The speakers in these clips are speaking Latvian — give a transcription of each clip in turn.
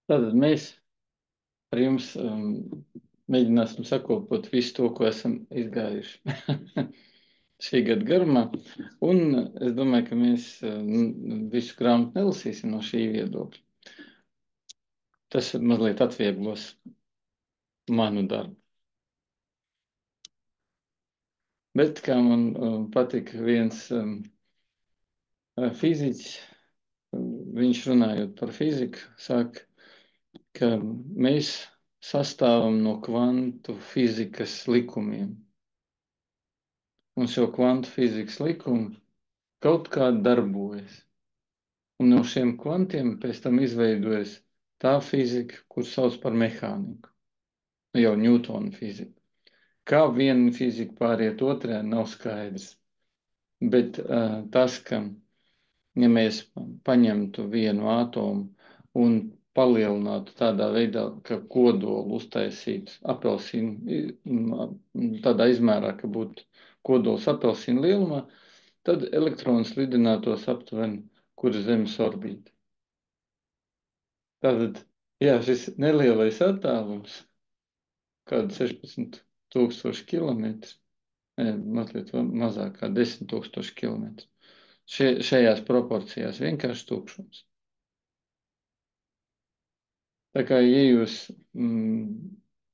Tātad mēs ar jums mēģināsim sakopot visu to, ko esam izgājuši šī gada garumā. Un es domāju, ka mēs visu grāmatu nelasīsim no šī viedokļa. Tas mazliet atvieglos manu darbu. Bet kā man patika viens fiziķis, viņš runājot par fiziku, saka, ka mēs sastāvam no kvantu fizikas likumiem. Un šo kvantu fizikas likumu kaut kā darbojas. Un no šiem kvantiem pēc tam izveidojas tā fizika, kur sauc par mehāniku. Nu, jau Ņūtona fizika. Kā viena fizika pāriet otrē, nav skaidrs. Bet tas, ka ja mēs paņemtu vienu atomu un palielinātu tādā veidā, ka kodolu uztaisītu apelsīnu, tādā izmērā, ka būtu kodols apelsīnu lielumā, tad elektrons lidinātos aptuveni, kur Zemes orbīta. Tātad, jā, šis nelielais attālums, kāda 16,000 kilometri, mazliet mazāk kā 10,000 kilometri, šajās proporcijās vienkārši tukšums. Tā kā, ja jūs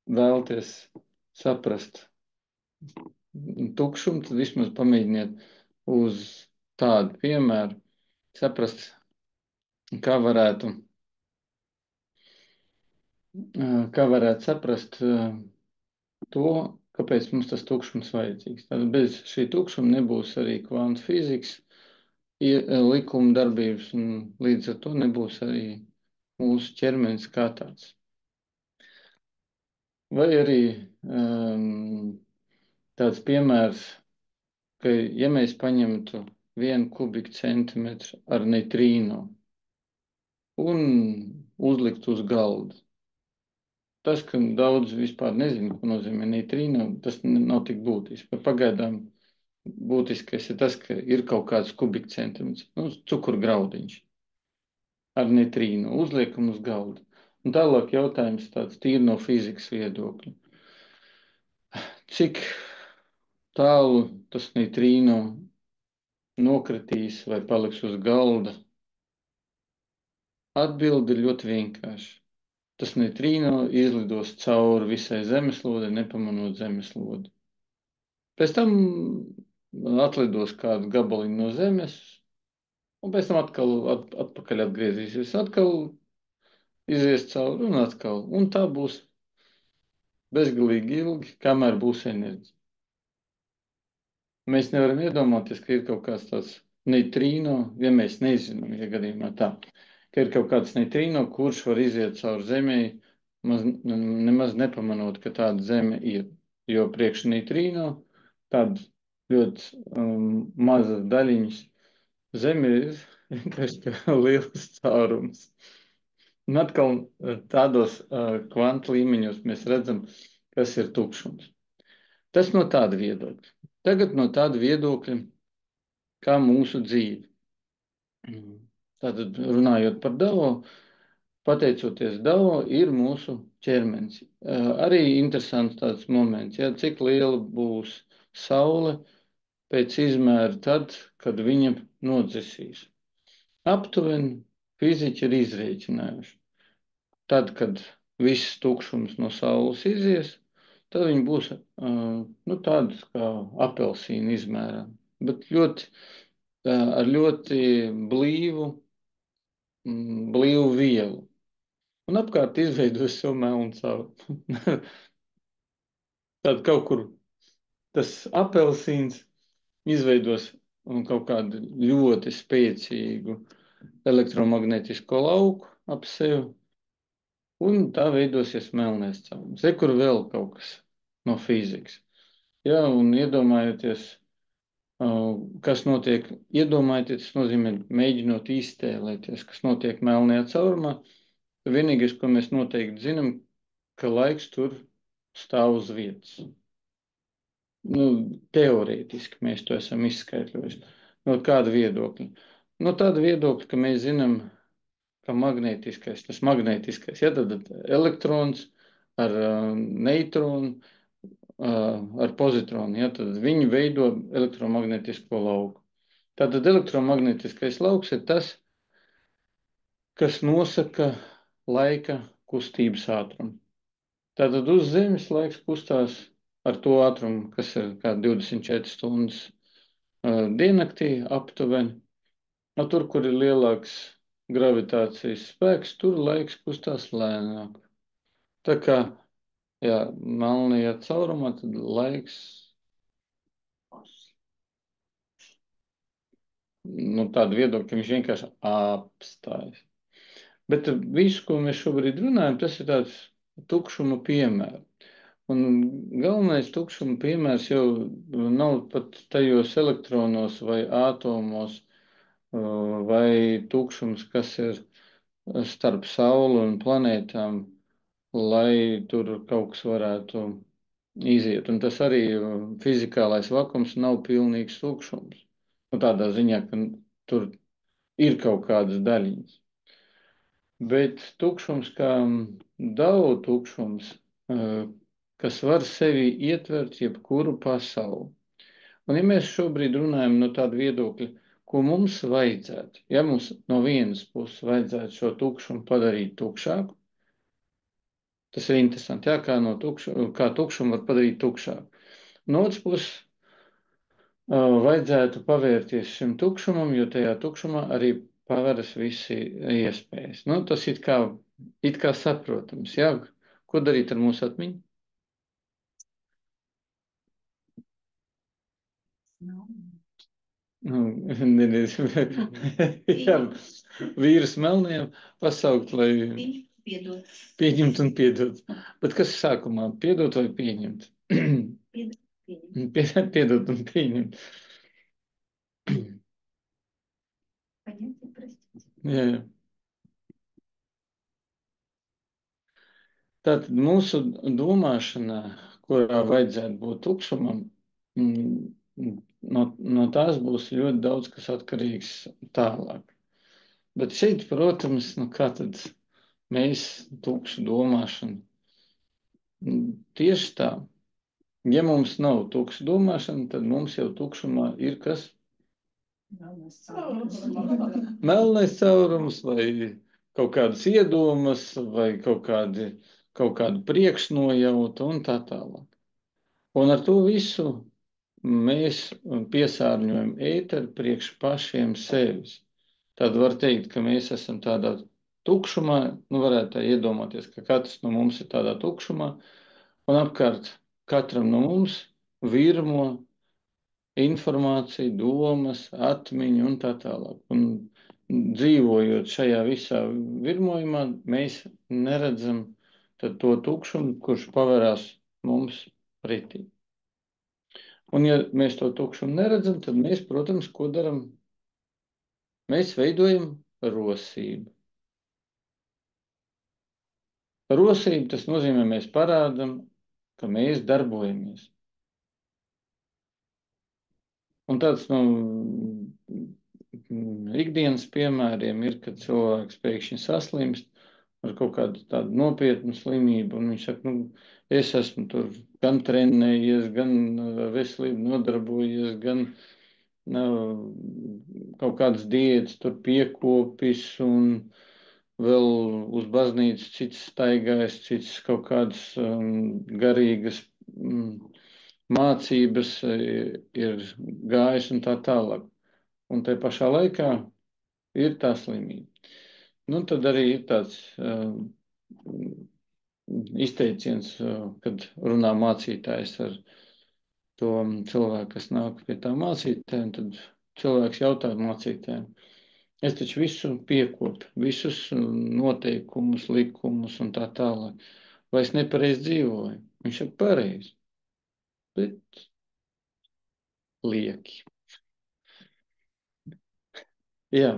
vēlaties saprast tukšumu, tad vismaz pamēģiniet uz tādu piemēru saprast, kā varētu saprast to, kāpēc mums tas tukšums vajadzīgs. Tad bez šī tukšuma nebūs arī kvantu fizikas likuma darbības, un līdz ar to nebūs arī mūsu ķermenis kā tāds. Vai arī tāds piemērs, ka ja mēs paņemtu 1 kubikcentimetru ar neitrīno un uzliktu uz galda, tas, ka daudz vispār nezinu, ko nozīmē neitrīno, tas nav tik būtiski. Bet pagaidām būtiskais ir tas, ka ir kaut kāds kubikcentimetrs, cukurgraudiņš ar neitrīno, uzliekam uz galda. Un tālāk jautājums tāds tīri no fizikas viedokļa. Cik tālu tas neitrīno nokritīs vai paliks uz galda? Atbilde ir ļoti vienkārša. Tas neitrīno izlidos cauri visai zemeslodei, nepamanot zemeslodi. Pēc tam atlidos kādu gabaliņu no zemes, un pēc tam atkal atpakaļ atgriezīsies. Atkal izies cauri un atkal. Un tā būs bezgalīgi ilgi, kamēr būs enerģija. Mēs nevaram iedomāties, ka ir kaut kāds tāds neitrīno, ja mēs nezinām, ja gadījumā tā, ka ir kaut kāds neitrīno, kurš var iziet cauri Zemei, nemaz nepamanot, ka tāda Zeme ir. Jo priekš neitrīno tāda ļoti mazas daļiņas Zeme ir vienkārši kā liels caurums. Un atkal tādos kvantu līmeņos mēs redzam, kas ir tukšums. Tas no tāda viedokļa. Tagad no tāda viedokļa, kā mūsu dzīve. Tātad runājot par Dao, pateicoties Dao, ir mūsu ķermenis. Arī interesants tāds moments, ja, cik liela būs Saule pēc izmēra tad, kad viņa nodzesīs. Aptuveni fiziķi ir izrēķinājuši. Tad, kad viss tukšums no Saules izies, tad viņi būs tādas kā apelsīna izmērā, bet ar ļoti blīvu vielu. Un apkārt izveidos šo melnu cauri. Tad kaut kur tas apelsīns izveidos kaut kādu ļoti spēcīgu elektromagnētisko lauku ap sevi, un tā veidosies melnais caurums. Kur vēl kaut kas no fizikas. Jā, un iedomājieties, kas notiek, iedomājieties, tas nozīmē mēģinot iztēlēties, kas notiek melnajā caurumā. Vienīgais, ko mēs noteikti zinām, ka laiks tur stāv uz vietas. Teorētiski mēs to esam izskaidrojuši. No kāda viedokļa? No tāda viedokļa, ka mēs zinām, ka magnētiskais, tas magnētiskais, ja tad elektrons ar neitronu, ar pozitronu, ja tad viņi veido elektromagnētisko lauku. Tātad elektromagnētiskais lauks ir tas, kas nosaka laika kustības ātrumu. Tātad uz Zemes laiks kustās ar to ātrumu, kas ir kā 24 stundas diennaktī aptuveni. Tur, kur ir lielāks gravitācijas spēks, tur laiks kustās lēnāk. Tā kā, jā, melnajā caurumā, tad laiks, tādu viedokļu viņš vienkārši apstājas. Bet visu, ko mēs šobrīd runājam, tas ir tāds tukšuma piemērs. Un galvenais tukšuma piemērs jau nav pat tajos elektronos vai ātomos, vai tukšums, kas ir starp Sauli un planētām, lai tur kaut kas varētu iziet. Un tas arī fizikālais vakums nav pilnīgs tukšums. Tādā ziņā, ka tur ir kaut kādas daļiņas. Bet tukšums kā Dao tukšums, kas var sevi ietvert jebkuru pasauli. Un ja mēs šobrīd runājam no tāda viedokļa, ko mums vajadzētu, ja mums no vienas puses vajadzētu šo tukšumu padarīt tukšāku, tas ir interesanti, jā, kā tukšumu var padarīt tukšāku. No otras puses, vajadzētu pavērties šim tukšumam, jo tajā tukšumā arī paveras visi iespējas. Tas it kā saprotams, jā. Ko darīt ar mūsu atmiņu? Jā, vīrus melniem pasaukt, lai pieņemt un piedot. Bet kas sākumā? Piedot vai pieņemt? Piedot un pieņemt. Jā, jā. Tātad mūsu domāšanā, kurā vajadzētu būt tukšumam, no tās būs ļoti daudz, kas atkarīgs tālāk. Bet šeit, protams, kā tad mēs tukšu domāšanu? Tieši tā. Ja mums nav tukša domāšana, tad mums jau tukšumā ir kas? Melnais caurums vai kaut kādas iedomas vai kaut kāda priekšnojauta un tā tālāk. Un ar to visu mēs piesārņojam ēteru priekš pašiem sevis. Tad var teikt, ka mēs esam tādā tukšumā, varētu tā iedomāties, ka katrs no mums ir tādā tukšumā, un apkārt katram no mums virmo informācija, domas, atmiņa un tā tālāk. Un dzīvojot šajā visā virmojumā, mēs neredzam to tukšumu, kurš paverās mums pretī. Un ja mēs to tukšumu neredzam, tad mēs, protams, ko daram? Mēs veidojam rosību. Rosība, tas nozīmē, mēs parādam, ka mēs darbojamies. Un tāds no ikdienas piemēriem ir, kad cilvēks pēkšņi saslimst ar kaut kādu tādu nopietnu slimību, un viņš saka, es esmu tur gan trenējies, gan veselību nodarbojies, gan kaut kādas diētas tur piekopis, un vēl uz baznīcu cits staigājis, cits kaut kādas garīgas mācības ir gājis un tā tālāk. Un te pašā laikā ir tā slimība. Tad arī ir tāds izteiciens, kad runā mācītājs ar to cilvēku, kas nāk pie tā mācītājiem, tad cilvēks jautā mācītājiem, es taču visu piekopu, visus noteikumus, likumus un tā tālāk. Vai es nepareizi dzīvoju? Viņš saka, pareizi, bet lieki. Jā.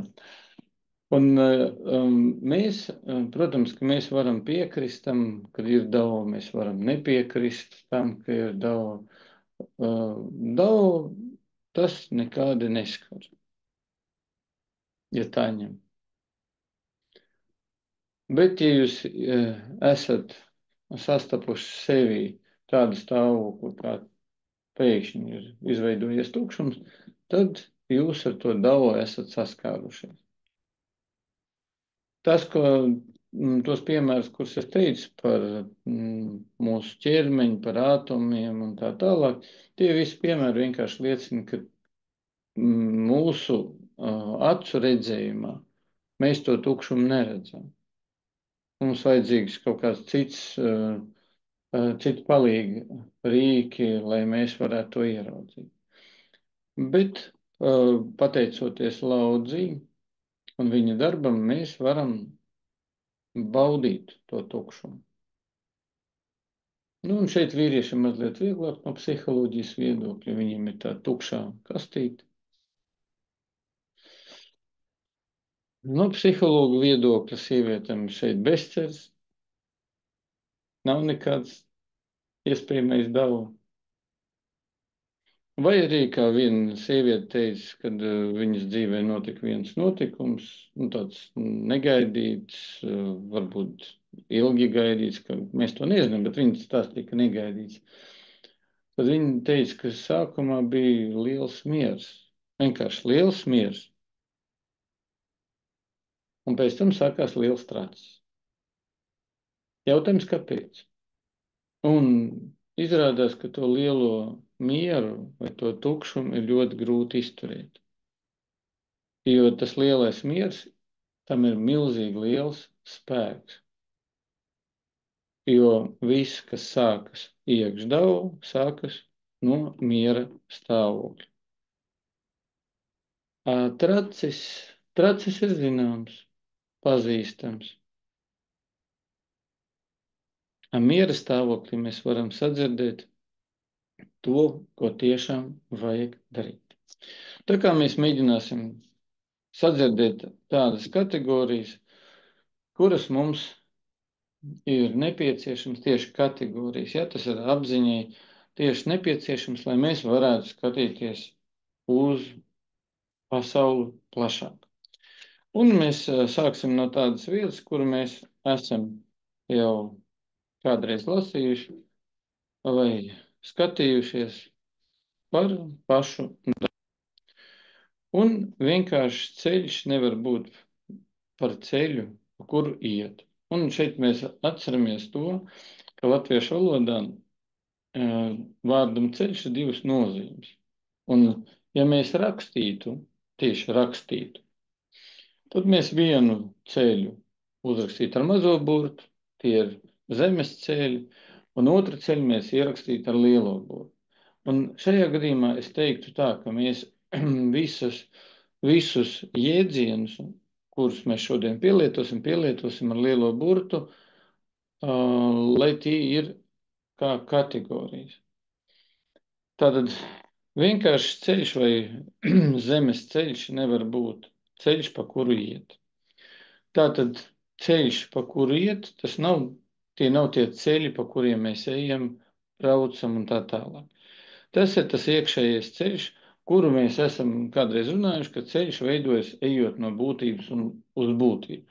Un mēs, protams, ka mēs varam piekrist tam, kad ir Dao, mēs varam nepiekrist tam, ka ir Dao. Dao tas nekādi neskar, ja tā ņem. Bet, ja jūs esat sastapuši sevī tādu stāvokli, kā pēkšņi ir izveidojies tukšums, tad jūs ar to dabu esat saskārušies. Tas, tos piemērus, kurus es teicu par mūsu ķermeņu, par atomiem un tā tālāk, tie visi piemēri vienkārši liecina, ka mūsu acu redzējumā mēs to tukšumu neredzam. Mums vajadzīgs kaut kāds cits palīgi rīki, lai mēs varētu to ieraudzīt. Bet pateicoties Laudzī un viņa darbam, mēs varam baudīt to tukšumu. Nu, un šeit vīriešiem mazliet vieglāk no psiholoģijas viedokļa. Viņiem ir tā tukšā kastīte. No psihologa viedokļa sievietēm šeit bezceļš. Nav nekāds iespējamais dabū. Vai arī, kā viena sieviete teica, kad viņas dzīvē notika viens notikums, tāds negaidīts, varbūt ilgi gaidīts, ka mēs to nezinām, bet viņa stāstīja, ka negaidīts. Tad viņa teica, ka sākumā bija liels miers, vienkārši liels miers. Un pēc tam sākās liels tracis. Jautājums, kāpēc? Un izrādās, ka to lielo mieru vai to tukšumu ir ļoti grūti izturēt. Jo tas lielais miers, tam ir milzīgi liels spēks. Jo viss, kas sākas iekšdavu, sākas no miera stāvokļa. Tracis ir zināms, pazīstams. Miera stāvoklī mēs varam sadzirdēt to, ko tiešām vajag darīt. Tā kā mēs mēģināsim sadzirdēt tādas kategorijas, kuras mums ir nepieciešams tieši kategorijas. Ja, tas ir apziņai tieši nepieciešams, lai mēs varētu skatīties uz pasauli plašāk. Un mēs sāksim no tādas vietas, kuru mēs esam jau kādreiz lasījuši vai skatījušies par pašu. Un vienkārši ceļš nevar būt par ceļu, pa kuru iet. Un šeit mēs atceramies to, ka latviešu valodā vārdam ceļš ir divas nozīmes. Un ja mēs rakstītu, tieši rakstītu, tad mēs vienu ceļu uzrakstītu ar mazo burtu, tie ir zemes ceļi, un otru ceļu mēs ierakstītu ar lielo burtu. Un šajā gadījumā es teiktu tā, ka mēs visus jēdzienus, kurus mēs šodien pielietosim ar lielo burtu, lai tie ir kā kategorijas. Tātad vienkārši ceļš vai zemes ceļš nevar būt ceļš, pa kuru iet. Tātad ceļš, pa kuru iet, tie nav tie ceļi, pa kuriem mēs ejam, braucam un tā tālāk. Tas ir tas iekšējais ceļš, kuru mēs esam kādreiz runājuši, ka ceļš veidojas ejot no būtības un uz būtību.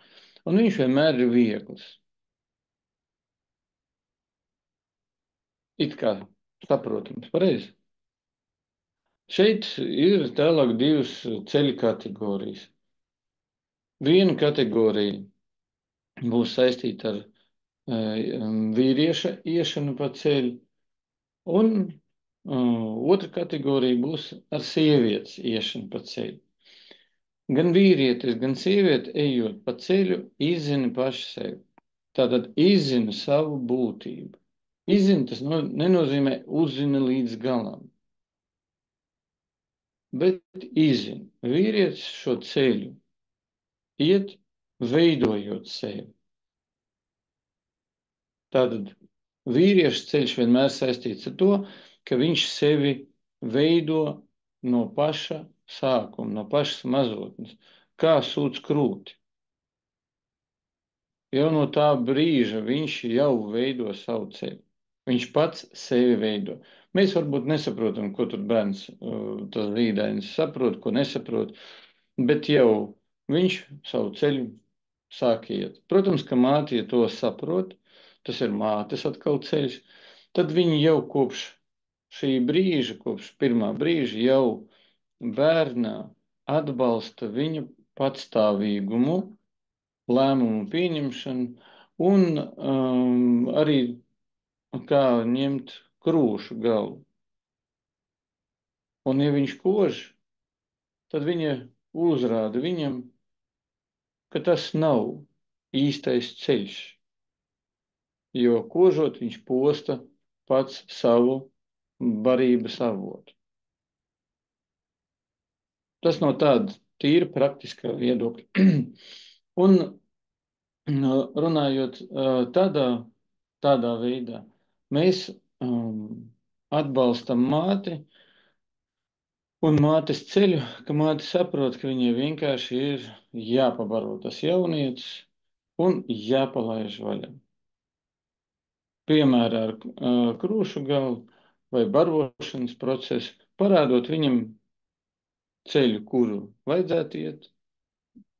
Un viņš vienmēr ir viegls. It kā saprotams, pareizi. Šeit ir tālāk divas ceļu kategorijas. Viena kategorija būs saistīta ar vīrieša iešanu pa ceļu, un otra kategorija būs ar sievietes iešanu pa ceļu. Gan vīrietis, gan sieviete, ejot pa ceļu, izzina paši sevi. Tātad izzina savu būtību. Izzina tas nenozīmē uzzina līdz galam, bet izzina. Vīrietis šo ceļu iet, veidojot sevi. Tātad vīrieša ceļš vienmēr saistīts ar to, ka viņš sevi veido no paša sākuma, no pašas mazotnes, kā sūds krūti. Jau no tā brīža viņš jau veido savu ceļu. Viņš pats sevi veido. Mēs varbūt nesaprotam, ko tur bērns, tas rīdainis saprot, ko nesaprot, bet jau viņš savu ceļu sāk iet. Protams, ka māte, ja to saprot, tas ir mātes atkal ceļš, tad viņi jau kopš šī brīža, kopš pirmā brīža jau bērnā atbalsta viņa patstāvīgumu, lēmumu pieņemšanu un arī kā ņemt krūšu galvu. Un ja viņš kož, tad viņa uzrāda viņam, ka tas nav īstais ceļš, jo kožot viņš posta pats savu barības avotu. Tas no tāda tīra praktiskā viedokļa. Un runājot tādā veidā, mēs atbalstam māti un mātes ceļu, ka māte saprot, ka viņai vienkārši ir jāpabaro tas jaunietis un jāpalaiž vaļā. Piemēra ar krūšu galvu vai barošanas procesu, parādot viņam ceļu, kuru vajadzētu iet,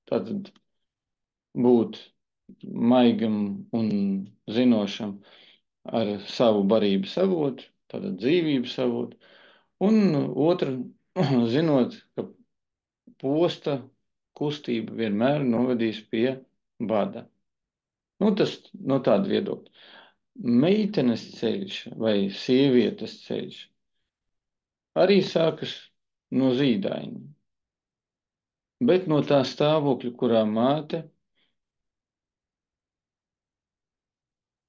tātad būt maigam un zinošam ar savu barības avotu, tātad dzīvības avotu, un otra, zinot, ka posta kustība vienmēr novedīs pie bada. Nu, tas no tāda viedokļa. Meitenes ceļš vai sievietes ceļš arī sākas no zīdaiņa, bet no tā stāvokļa, kurā māte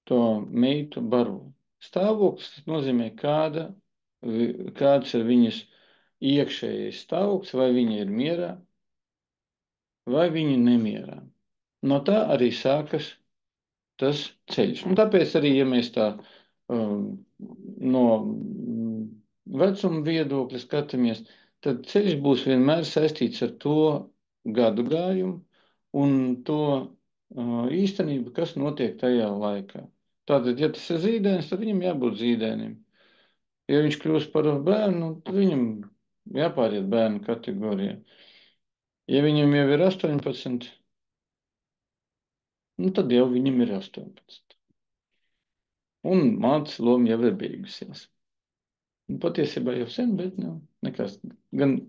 to meitu baro. Stāvoklis nozīmē, kāds ir viņas iekšējais stāvoklis, vai viņa ir mierā, vai viņa nemierā. No tā arī sākas tas ceļš. Un tāpēc arī, ja mēs tā no vecuma viedokļa skatāmies, tad ceļš būs vienmēr saistīts ar to gadu gājumu un to īstenību, kas notiek tajā laikā. Tātad, ja tas ir zīdainis, tad viņam jābūt zīdainim. Ja viņš kļūst par bērnu, tad viņam jāpāriet bērnu kategorijā. Ja viņam jau ir 18, nu tad jau viņam ir 18. Un mātes loma jau ir beigusies. Un patiesībā jau sen, bet nekas. Gan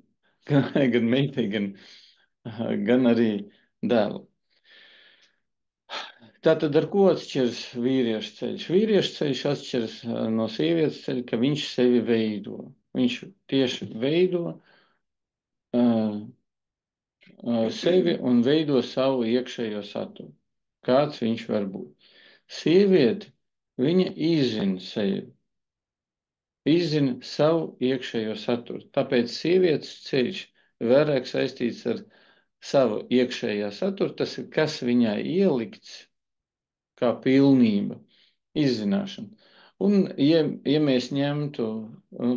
meitai, gan arī dēlu. Tātad ar ko atšķiras vīriešu ceļš? Vīriešu ceļš atšķiras no sievietes ceļa, ka viņš sevi veido. Viņš tieši veido sevi un veido savu iekšējo saturu. Kāds viņš var būt? Sieviete, viņa izzina sevi. Izzina savu iekšējo saturu. Tāpēc sievietes ceļš vairāk saistīts ar savu iekšējā saturu. Tas ir, kas viņai ielikts kā pilnība, izzināšana. Un, ja mēs ņemtu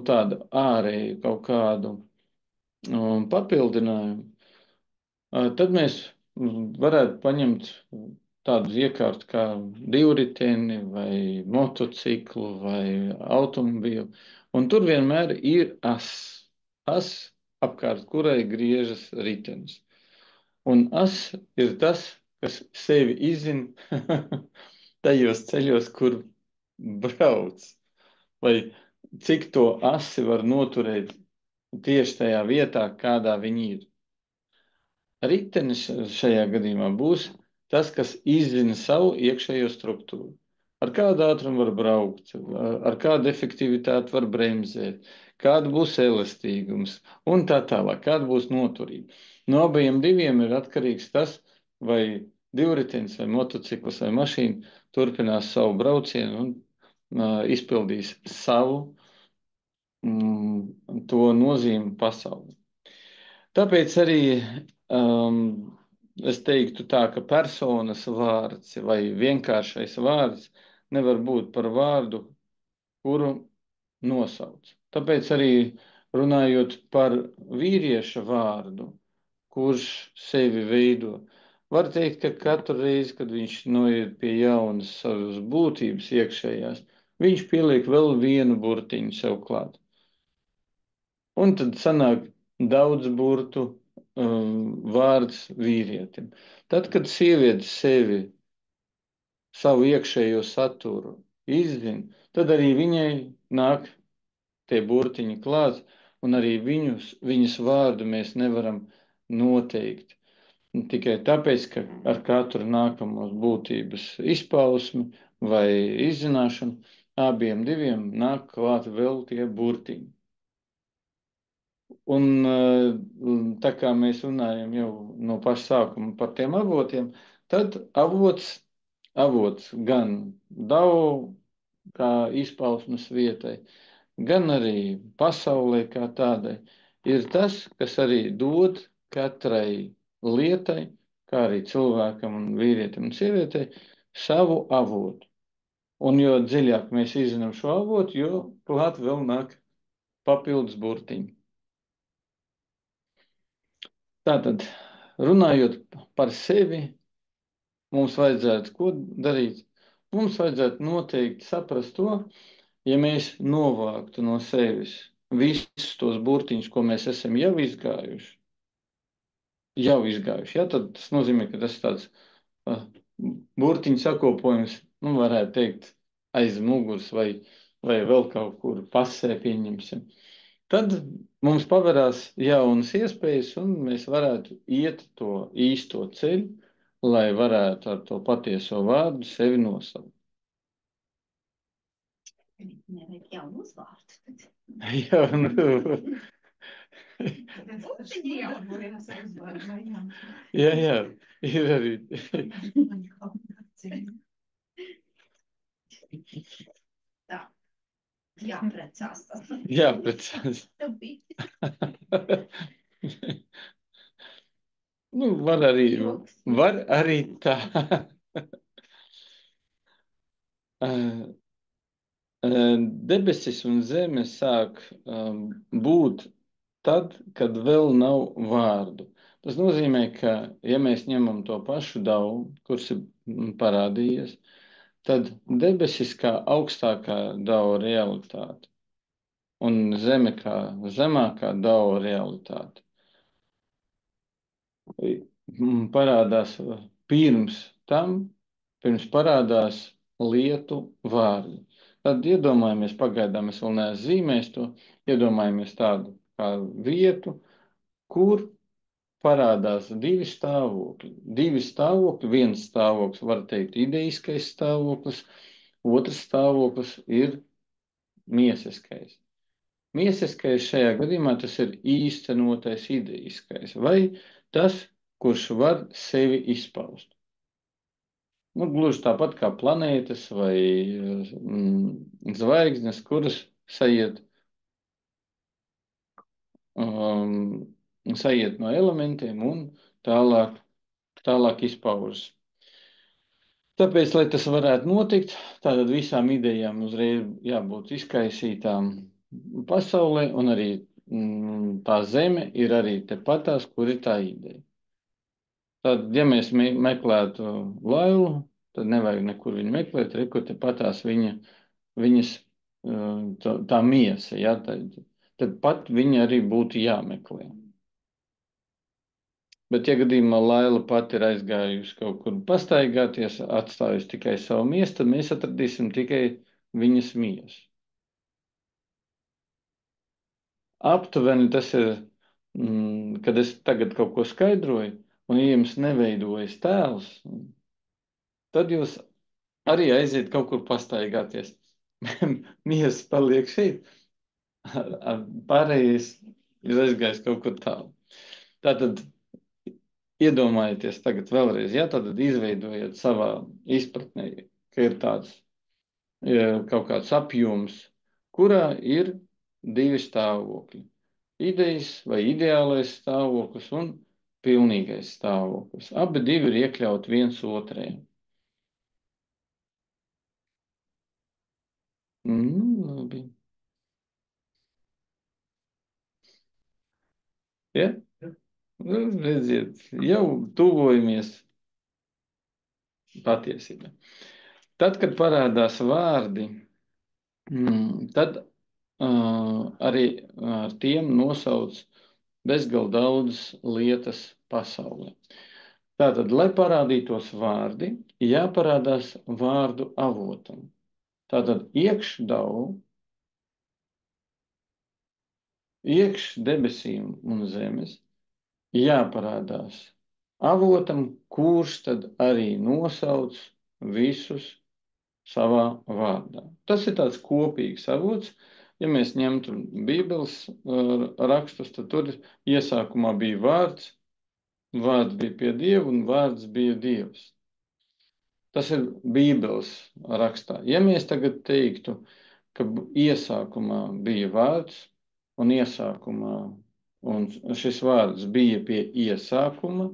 tādu ārēju kaut kādu papildinājumu, tad mēs varētu paņemt tādu iekārtu kā divriteni vai motociklu vai automobīlu. Un tur vienmēr ir as apkārt kurai griežas ritenis. Un as ir tas, kas sevi izzina tajos ceļos, kur brauc. Vai cik to asi var noturēt tieši tajā vietā, kādā viņi ir. Ritenis šajā gadījumā būs tas, kas izzina savu iekšējo struktūru. Ar kādu ātrumu var braukt, ar kādu efektivitāti var bremzēt, kāda būs elastīgums un tā tālāk, kāda būs noturība. No abiem diviem ir atkarīgs tas, vai divritenis vai motocikls vai mašīna turpinās savu braucienu un izpildīs savu to nozīmi pasauli. Tāpēc arī es teiktu tā, ka personas vārds vai vienkāršais vārds nevar būt par vārdu, kuru nosauc. Tāpēc arī runājot par vīrieša vārdu, kurš sevi veido, var teikt, ka katru reizi, kad viņš noiet pie jaunas savas būtības iekšējās, viņš pieliek vēl vienu burtiņu sev klāt. Un tad sanāk daudz burtu vārds vīrietim. Tad, kad sieviete sevi, savu iekšējo saturu izzina, tad arī viņai nāk tie burtiņi klāt, un arī viņas vārdu mēs nevaram noteikt. Tikai tāpēc, ka ar katru nākamos būtības izpausmi vai izzināšanu abiem diviem nāk klāt vēl tie burtiņi. Un tā kā mēs runājam jau no paša sākuma par tiem avotiem, tad avots gan Dao kā izpausmes vietai, gan arī pasaulē kā tādai, ir tas, kas arī dod katrai lietai, kā arī cilvēkam un vīrietim un sievietei, savu avotu. Un jo dziļāk mēs izzinām šo avotu, jo klāt vēl nāk papildus burtiņi. Tātad, runājot par sevi, mums vajadzētu ko darīt? Mums vajadzētu noteikti saprast to, ja mēs novāktu no sevis visus tos burtiņus, ko mēs esam jau izgājuši, ja, tad tas nozīmē, ka tas ir tāds burtiņu sakopojums, varētu teikt, aiz muguras vai vēl kaut kur pasē pieņemsim. Tad mums paverās jaunas iespējas, un mēs varētu iet to īsto ceļu, lai varētu ar to patieso vārdu sevi nosaukt. Nevajag jaunu uzvārdu. Jā, ir arī. Tā, jāprecās. Jāprecās. Var arī tā. Debesis un zeme sāk būt tad, kad vēl nav vārdu. Tas nozīmē, ka, ja mēs ņemam to pašu Dao, kurš ir parādījies, tad debesis kā augstākā Dao realitāte un zeme kā zemākā Dao realitāte parādās pirms parādās lietu vārdi. Tad iedomājamies, pagaidām es vēl neesmu zīmējis to, iedomājamies tādu kā vietu, kur parādās divi stāvokļi. Viens stāvoklis, var teikt, ideiskais stāvoklis, otrs stāvoklis ir miesiskais. Miesiskais šajā gadījumā tas ir īstenotais ideiskais, vai tas, kurš var sevi izpaust. Gluži tāpat kā planētas vai zvaigznes, kuras sajiet no elementiem un tālāk izpaužas. Tāpēc, lai tas varētu notikt, tātad visām idejām uzreiz jābūt izkaisītām pasaulē, un arī tā zeme ir arī tepatās, kur ir tā ideja. Tad, ja mēs meklētu Lailu, tad nevajag nekur viņu meklēt, kur tepatās viņas tā miesa, ja, tad pat viņa arī būtu jāmeklē. Bet, ja gadījumā Laila pati ir aizgājusi kaut kur pastaigāties, atstājusi tikai savu miesu, tad mēs atradīsim tikai viņas miesu. Aptuveni tas ir, kad es tagad kaut ko skaidroju, un ja jums neveidojas tēls, tad jūs arī aiziet kaut kur pastaigāties. Miesa paliek šeit, pārējais ir aizgājis kaut kur tālu. Tātad iedomājieties tagad vēlreiz, ja tātad izveidojiet savā izpratnē, ka ir tāds kaut kāds apjoms, kurā ir divi stāvokļi. Idejas vai ideālais stāvoklis un pilnīgais stāvoklis. Abi divi ir iekļauti viens otrajā. Labi. Ja? Redziet, jau tuvojamies patiesībai. Tad, kad parādās vārdi, tad arī ar tiem nosauc bezgalīgi daudz lietas pasaulē. Tātad, lai parādītos vārdi, jāparādās vārdu avotam. Tātad iekš debesīm un zemes jāparādās avotam, kurš tad arī nosauc visus savā vārdā. Tas ir tāds kopīgs avots. Ja mēs ņemtu Bībeles rakstus, tad tur iesākumā bija vārds, vārds bija pie Dieva un vārds bija Dievs. Tas ir Bībeles rakstā. Ja mēs tagad teiktu, ka iesākumā bija vārds un šis vārds bija pie iesākuma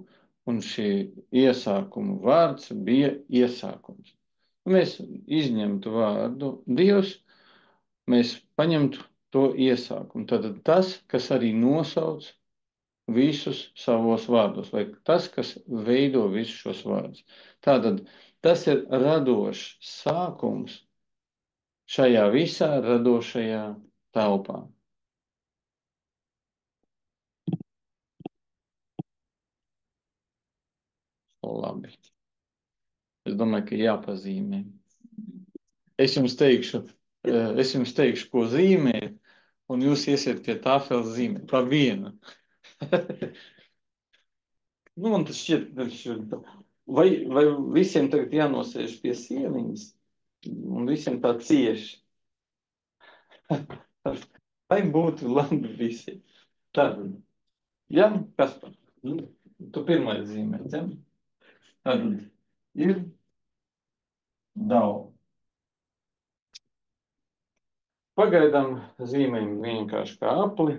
un šī iesākuma vārds bija iesākums. Mēs izņemtu vārdu Dievs, mēs paņemtu to iesākumu. Tad tas, kas arī nosauc visus savos vārdos, vai tas, kas veido visus šos vārdus. Tātad tas ir radošs sākums šajā visā radošajā telpā. Labi. Es domāju, ka jāpazīmē. Es jums teikšu, ko zīmēt, un jūs iesiet pie tāfeles zīmēt. Pa vienu. Man tas šķiet, vai visiem tagad jānosēž pie sieniņas, un visiem tā cieši. Lai būtu labi visiem. Tātad, ja, Kaspar, tu pirmais zīmēt, ja? Tātad ir daudz. Pagaidām zīmējam vienkārši kā apli.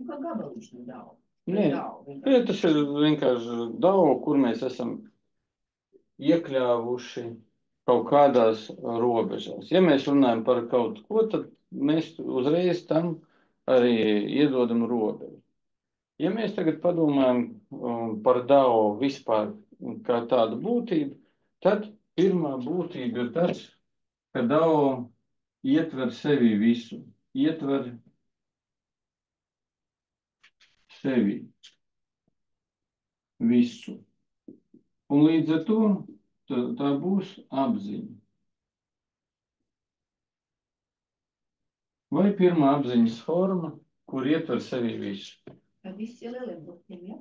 Kā gabaliņš no daudz. Nē, tas ir vienkārši daudz, kur mēs esam iekļāvuši kaut kādās robežās. Ja mēs runājam par kaut ko, tad mēs uzreiz tam arī iedodam robežu. Ja mēs tagad padomājam par DAO vispār kā tādu būtību, tad pirmā būtība ir tas, ka DAO ietver sevi visu. Ietver sevi visu. Un līdz ar to tā būs apziņa. Vai pirmā apziņas forma, kur ietver sevi visu. Tad viss ir lieliem burtiem, ja?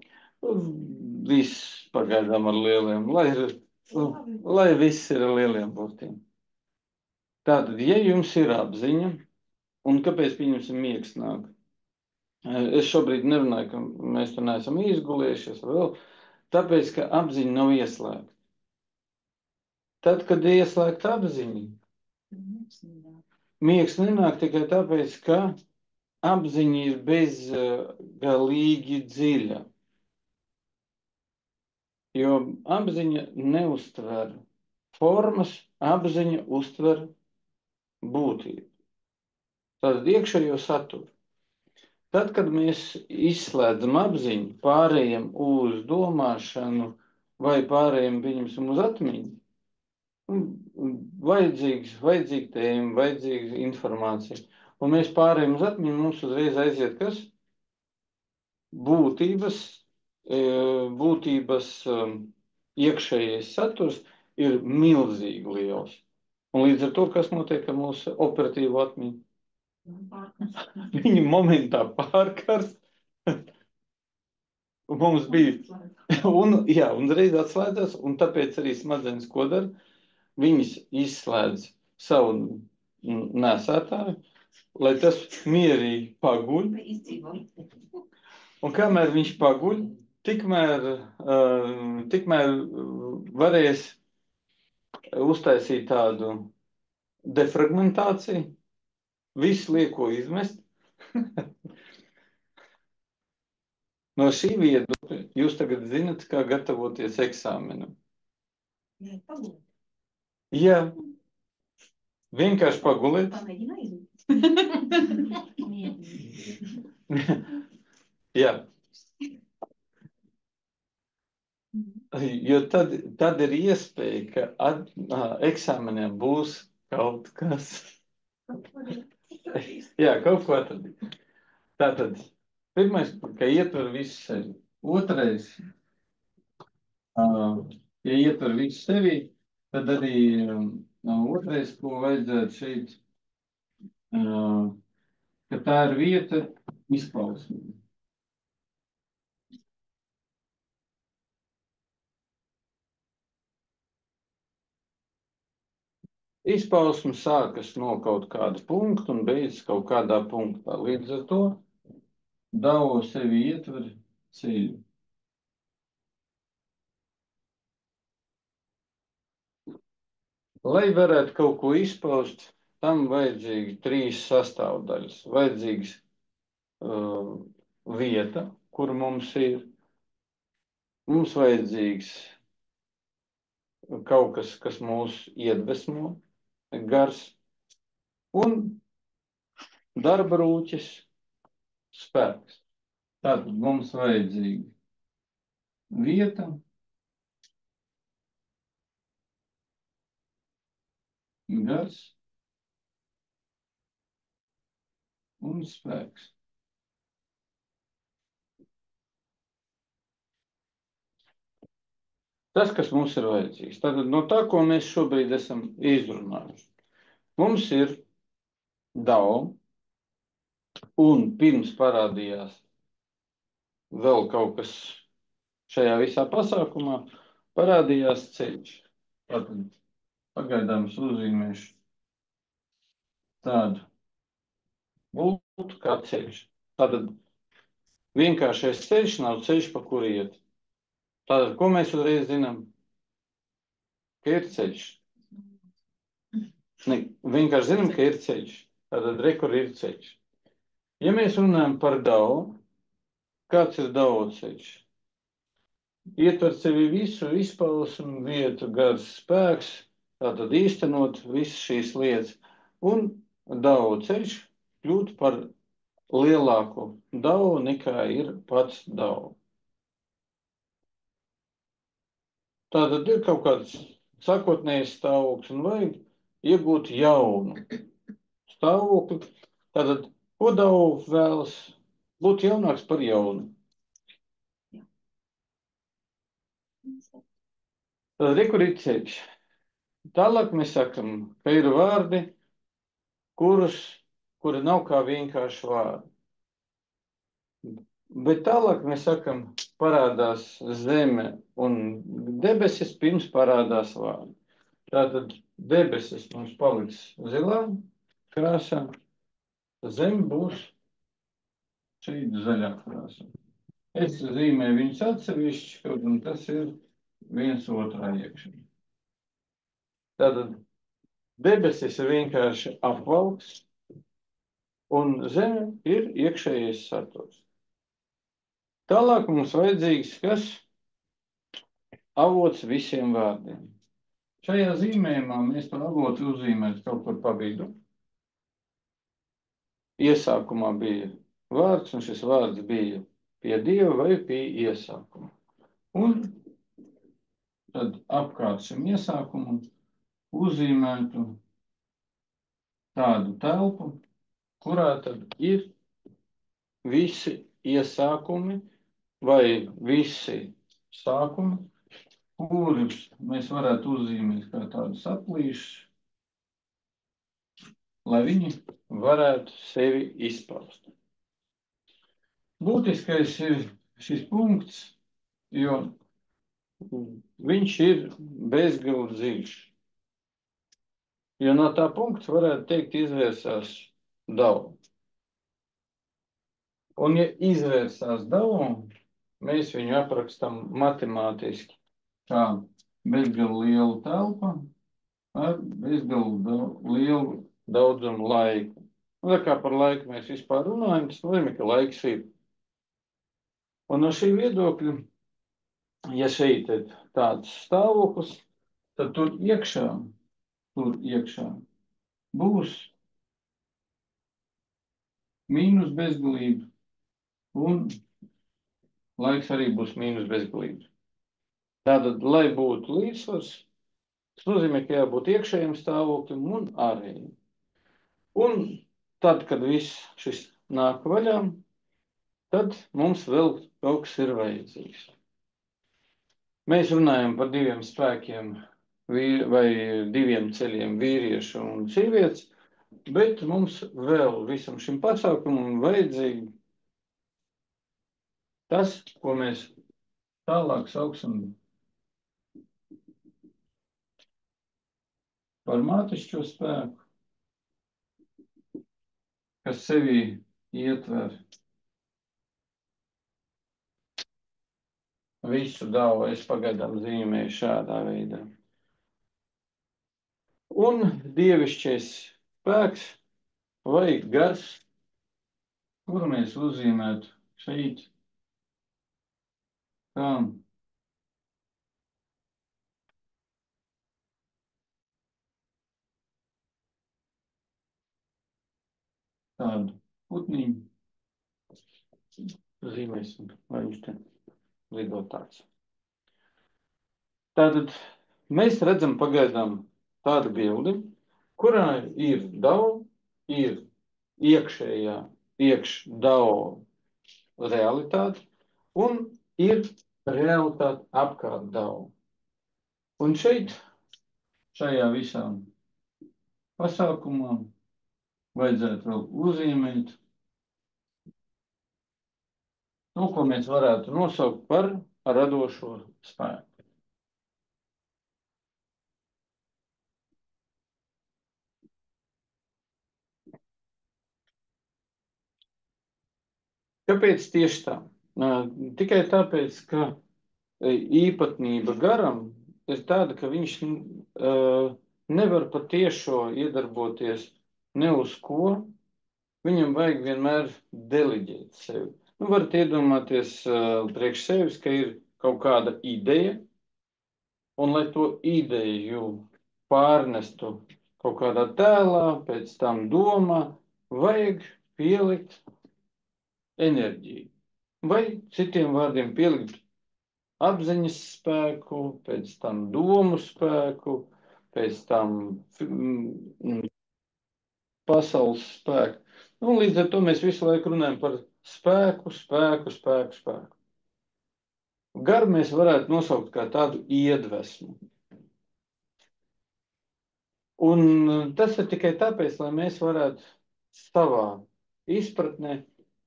Viss pagaidām ar lieliem, lai viss ir ar lieliem burtiem. Tātad, ja jums ir apziņa, un kāpēc pieņemsim miegs nāk? Es šobrīd nerunāju, ka mēs tur neesam izgulējušies vēl, tāpēc, ka apziņa nav ieslēgta. Tad, kad ir ieslēgta apziņa, miegs nenāk tikai tāpēc, ka apziņa ir bezgalīgi dziļa. Jo apziņa neuztver formas, apziņa uztver būtību. Tātad iekšējo saturu. Tad, kad mēs izslēdzam apziņu, pārējam uz domāšanu vai pārējam, pieņemsim, uz atmiņu, vajadzīga tēma, vajadzīga informācija. Un mēs pārējam uz atmiņu, mums uzreiz aiziet kas? Būtības iekšējais saturs ir milzīgi liels. Un līdz ar to, kas notiek ar mūsu operatīvo atmiņu? Viņi momentā pārkars. Un mums bija, un reiz atslēdzas, un tāpēc arī smadzenes ko dara? Viņas izslēdz savu nesētāju, lai tas mierīgi paguļ. Un kamēr viņš paguļ, tikmēr varēs uztaisīt tādu defragmentāciju, visu lieko izmest. No šī viedokļa jūs tagad zinat, kā gatavoties eksāmenam. Jā, vienkārši pagulēt. Jā. Jo tad ir iespēja, ka eksāmeniem būs kaut kas. Jā, kaut ko tad. Tātad Pirmais, ka ietver visu sevi. Otrais, ja ietver visu sevi, tad arī otrais, ko vajadzētu šeit, ka tā ir vieta izpausmē. Izpausme sākas no kaut kāda punkta un beidzas kaut kādā punktā. Līdz ar to Dao sevi ietver ceļu. Lai varētu kaut ko izpaust, tam vajadzīgi 3 sastāvdaļas. Vajadzīgs vieta, kur mums ir. Mums vajadzīgs kaut kas, kas mūs iedvesmo, gars un darba rūķis, spēks. Tātad mums vajadzīga vieta, gars un spēks. Tas, kas mums ir vajadzīgs. Tātad no tā, ko mēs šobrīd esam izrunājuši. Mums ir Dao, un pirms parādījās vēl kaut kas šajā visā pasākumā, parādījās ceļš. Tātad pagaidām es uzzīmēšu tādu būtu kā ceļš. Tātad vienkāršais ceļš nav ceļš, pa kuru iet. Tātad, ko mēs uzreiz zinām? Ka ir ceļš. Ne, vienkārši zinām, ka ir ceļš. Tātad, kur ir ceļš. Ja mēs runājam par Dao, kāds ir Dao ceļš? Ietver sevi visu izpausmu, vietu, gars, spēks, tātad īstenot visas šīs lietas. Un Dao ceļš kļūt par lielāku Dao nekā ir pats Dao. Tātad ir kaut kāds sākotnējs stāvoklis un vajag iegūt jaunu stāvokli. Tātad, ko Dao vēlas? Būt jaunāks par jaunu. Tad kur ir ceļš. Tālāk mēs sakam, ka ir vārdi, kuri nav kā vienkārši vārdi. Bet tālāk mēs sakam, parādās zeme un debesis, pirms parādās vārdi. Tātad debesis mums paliks zilā krāsā, zeme būs šeit zaļā krāsā. Es zīmēju viņus atsevišķi, kaut un tas ir viens otrā iekšā. Tātad debesis ir vienkārši apvalks, un zeme ir iekšējais saturs. Tālāk mums vajadzīgs kas? Avots visiem vārdiem. Šajā zīmējumā mēs to avotu uzzīmēt kaut kur pa vidu. Iesākumā bija vārds, un šis vārds bija pie Dieva vai pie iesākuma. Un tad apkārt šim iesākumam uzzīmētu tādu telpu, kurā tad ir visi iesākumi vai visi sākumi, kurus mēs varētu uzzīmēt kā tādus aplīšus, lai viņi varētu sevi izpaust. Būtiskais ir šis punkts, jo viņš ir bezgalīgi dziļš. Jo no tā punkta varētu teikt izvērsās Dao. Un ja izvērsās Dao, mēs viņu aprakstam matemātiski kā bezgalīgi lielu telpu ar bezgalīgi lielu daudzumu laiku. Un, kā par laiku mēs vispār runājam, tas nozīmē, ka laiks ir. Un no šī viedokļa, ja šeit ir tāds stāvoklis, tad tur iekšā būs mīnus bezgalība, un laiks arī būs mīnus bezgalība. Tātad, lai būtu līdzsvars, tas nozīmē, ka jābūt iekšējiem stāvoklim un ārējiem. Un tad, kad viss šis nāk vaļā, tad mums vēl kaut kas ir vajadzīgs. Mēs runājam par diviem spēkiem vai diviem ceļiem vīriešu un sievietes, bet mums vēl visam šim pasākumam vajadzīgi tas, ko mēs tālāk sauksim par mātišķo spēku, kas sevī ietver visu dabu. Es pagaidām zīmēju šādā veidā. Un dievišķais spēks vai gars, kuru mēs uzzīmētu šeit, kā tādu putniņu. Zīmēsim, lai viņš te lido tāds. Tātad mēs redzam pagaidām tādu bildi, kurā ir dau, ir iekšējā, dau realitāte un ir realitāte apkārt dau. Un šeit, šajā visā pasākumā, vajadzētu vēl uzzīmēt to, ko mēs varētu nosaukt par radošo spēku. Kāpēc tieši tā? Tikai tāpēc, ka īpatnība garam ir tāda, ka viņš nevar patiešo iedarboties ne uz ko. Viņam vajag vienmēr deliģēt sevi. Nu, varat iedomāties priekš sevis, ka ir kaut kāda ideja, un lai to ideju pārnestu kaut kādā tēlā, pēc tam domā, vajag pielikt enerģiju. Vai citiem vārdiem pielikt apziņas spēku, pēc tam domu spēku, pēc tam pasaules spēku. Un līdz ar to mēs visu laiku runājam par spēku, spēku, spēku, spēku. Garu mēs varētu nosaukt kā tādu iedvesmu. Un tas ir tikai tāpēc, lai mēs varētu savā izpratnē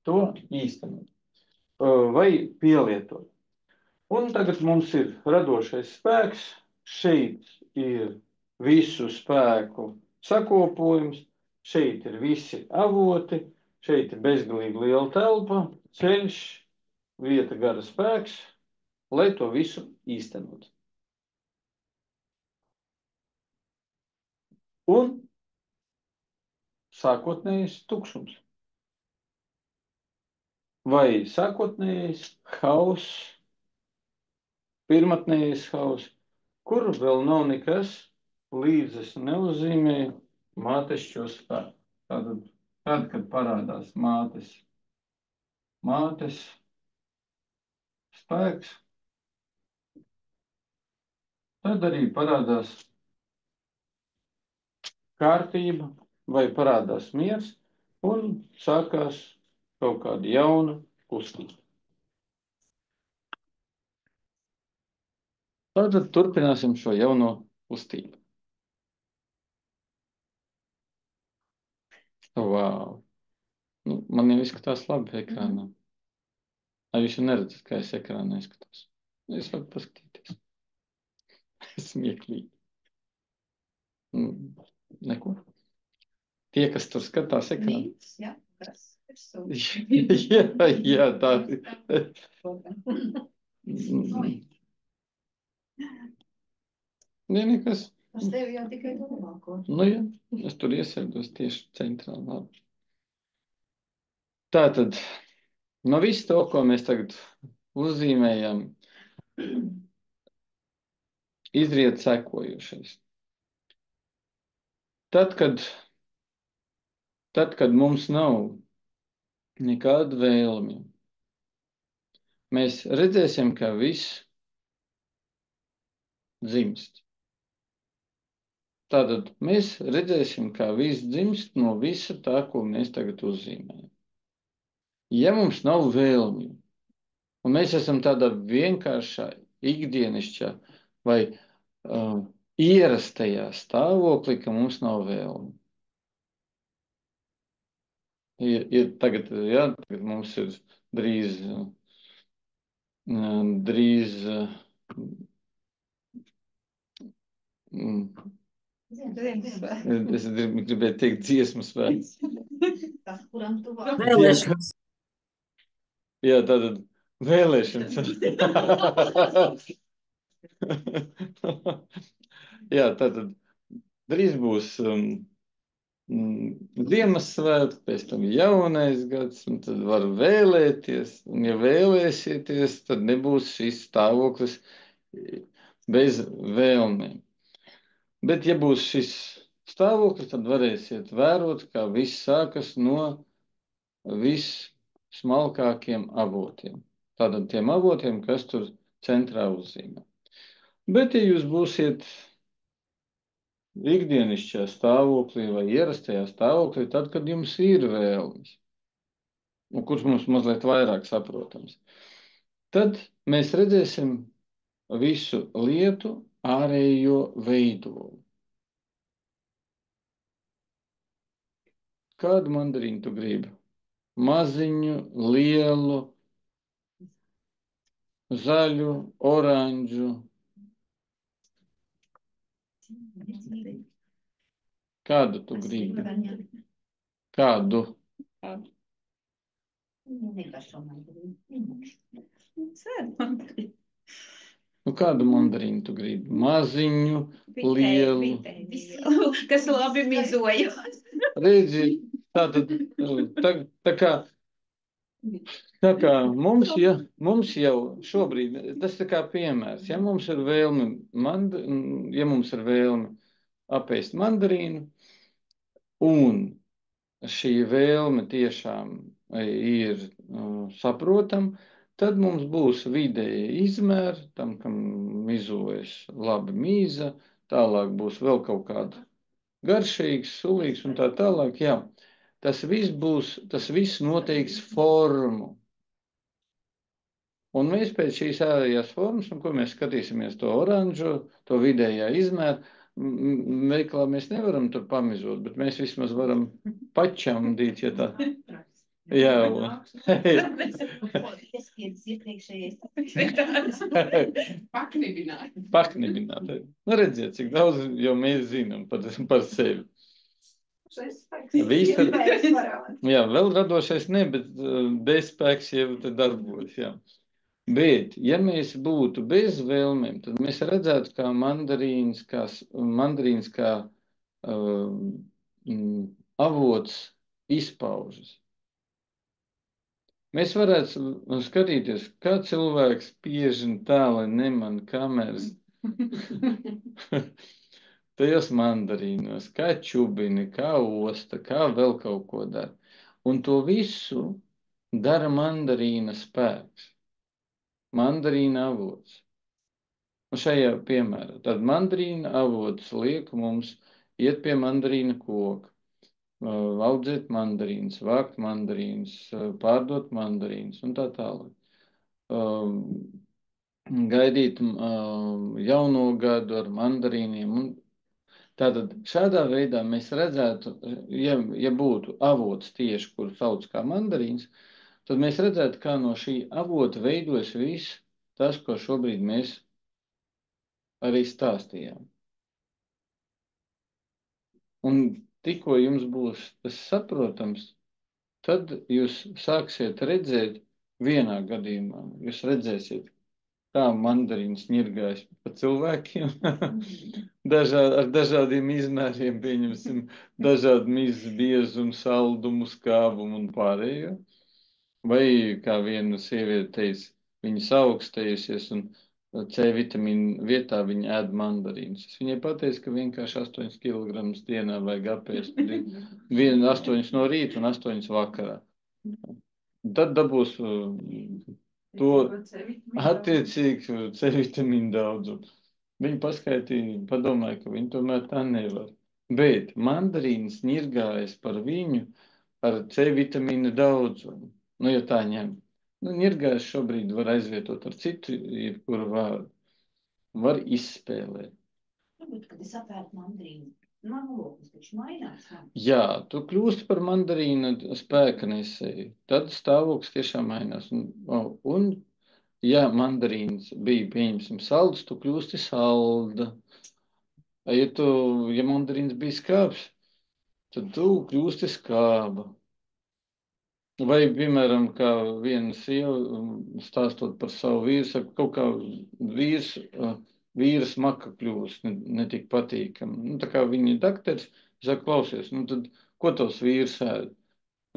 to īstenot vai pielietot. Un tagad mums ir radošais spēks, šeit ir visu spēku sakopojums, šeit ir visi avoti, šeit ir bezgalīgi liela telpa, ceļš, vieta, gara spēks, lai to visu īstenot. Un sākotnējais tukšums. Vai sākotnējais hauss, pirmatnējais hauss, kur vēl nav nekas, līdz es neuzzīmēju mātešķo spēku. Tātad, kad parādās mātes spēks, tad arī parādās kārtība vai parādās miers un sākās kaut kāda jauna kustība. Tātad turpināsim šo jauno kustību. Wow. Nu, man jau izskatās labi ekrānā. Vai jūs neredzat, kā es ekrānā izskatos? Es varu paskatīties. Smieklīgi. Neko. Tie, kas tur skatās ekrānā. Mīts, jā, kas ir jā, tā. Nē, nekas. Uz tevi jau tikai domāko. Nu, jā, es tur iesēdos tieši centrā. Labi. Tātad, no visu to, ko mēs tagad uzzīmējam, izriet sekojušais. Tad, kad mums nav nekāda vēlme, mēs redzēsim, ka viss dzimst. Tātad mēs redzēsim, kā viss dzimst no visa tā, ko mēs tagad uzzīmējam. Ja mums nav vēlmju, un mēs esam tādā vienkāršā, ikdienišķā vai ierastajā stāvoklī, ka mums nav vēlmi. Tagad mums ir drīz es gribēju teikt dziesmu svēts. Tas, kuram tu vārds. Vēlēšanas. Jā, tātad vēlēšanas. Jā, tātad drīz būs Ziemassvētki, pēc tam jaunais gads, un tad var vēlēties, un ja vēlēsieties, tad nebūs šis stāvoklis bez vēlmēm. Bet ja būs šis stāvoklis, tad varēsiet vērot, kā viss sākas no vissmalkākiem avotiem. Tātad tiem avotiem, kas tur centrā uzzīmē. Bet ja jūs būsiet ikdienišķajā stāvoklī vai ierastajā stāvoklī, tad, kad jums ir vēlmes, un kurš mums mazliet vairāk saprotams, tad mēs redzēsim visu lietu ārējo veidolu. Kādu mandarīnu tu gribi? Maziņu, lielu, zaļu, oranžu. Kādu tu gribi? Kādu? Nu, kādu mandarīnu tu gribi? Maziņu, lielu. Kas labi mizoja. Redzi, tātad, tā kā mums jau šobrīd, tas tā kā piemērs, ja mums ir vēlme apēst mandarīnu, un šī vēlme tiešām ir saprotama, tad mums būs vidēji izmēri, tam, kam mizojas labi mīza, tālāk būs vēl kaut kāda garšīgs, sulīgs un tā tālāk, jā. Tas viss noteiks formu. Un mēs pēc šīs ārējās formas, un ko mēs skatīsimies to oranžu, to vidējā izmēru, veiklā mēs nevaram tur pamizot, bet mēs vismaz varam pačamdīt, ja tā. Jā. Paknibināt. Nu, redziet, cik daudz jau mēs zinām par sevi. Jā, vēl radošais ne, bet bezspēks jau te darbojas, jā. Bet, ja mēs būtu bez vēlmēm, tad mēs redzētu, kā mandarīns, kā avots izpaužas. Mēs varētu skatīties, kā cilvēks piežina tā, lai neman kameras tajos mandarīnos, kā čubini, kā osta, kā vēl kaut ko dara. Un to visu dara mandarīna spēks. Mandarīna avots. Un šajā piemērā tad mandarīna avots liek mums iet pie mandarīna koka, audzēt mandarīnas, vākt mandarīnas, pārdot mandarīnas un tā tālāk. Gaidīt jauno gadu ar mandarīniem. Tātad šādā veidā mēs redzētu, ja būtu avots tieši, kuru sauc kā mandarīns, tad mēs redzētu, kā no šī avota veidojas viss tas, ko šobrīd mēs arī stāstījām. Un tikko jums būs tas saprotams, tad jūs sāksiet redzēt vienā gadījumā. Jūs redzēsiet, kā mandarīns ņirgājas pa cilvēkiem, ar dažādiem izmēriem, pieņemsim, dažādu mizas biezumu, saldumu, skābumu un pārējo. Vai, kā viena sieviete teica, viņa saaugstējusies un C vitamīna vietā viņa ēd mandarīnus. Es viņai pateicu, ka vienkārši 8 kg dienā vajag apēst. 8 no rīta un 8 vakarā. Tad dabūs to attiecīgi C vitamīnu daudzumu. Viņa paskaitīja, padomāja, ka viņa tomēr tā nevar. Bet mandarīns ņirgājas par viņu ar C vitamīna daudzumu. Nu, ja tā ņem. Nu, ņirgais šobrīd var aizvietot ar citu, jebkuru vārdu. Var izspēlēt. Varbūt, kad es apēdu mandarīnu, man lokus taču mainās. Jā, tu kļūsti par mandarīna spēka nesēju. Tad stāvoklis tiešām mainās. Un ja mandarīns bija, pieņemsim, salds, tu kļūsti salda. Ja mandarīns bija skābs, tad tu kļūsti skāba. Vai, piemēram, kā viena sieva stāstot par savu vīru, saka, kaut kā vīrs maka kļūst netik patīkam. Nu, tā kā viņa ir dakteris, saka, klausies, nu tad, ko tos vīrs ēd?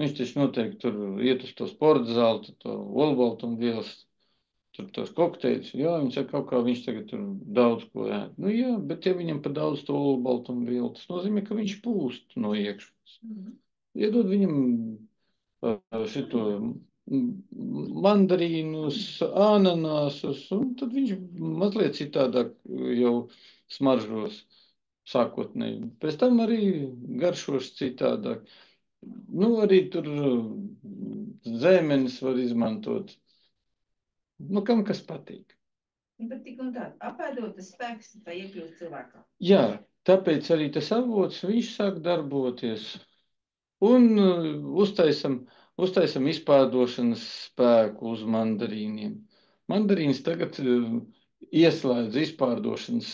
Viņš taču noteikti tur iet uz to sporta zāli, to olbaltumvielas, tur tos kokteļus. Jā, viņš saka, kaut kā viņš tagad tur daudz ko ēd. Nu jā, bet ja viņam pa daudz to olbaltumvielu, tas nozīmē, ka viņš pūst no iekšas. Iedod viņam šito mandarīnus, ananāsus, un tad viņš mazliet citādāk jau smaržos sākotnēji. Pēc tam arī garšos citādāk. Nu, arī tur zēmenes var izmantot. Nu, kam kas patīk. Bet tik un tā, apēdot tas spēks, tā iekļūst cilvēkā. Jā, tāpēc arī tas avots, viņš sāk darboties. Un uztaisam izpārdošanas spēku uz mandarīniem. Mandarīns tagad ieslēdz izpārdošanas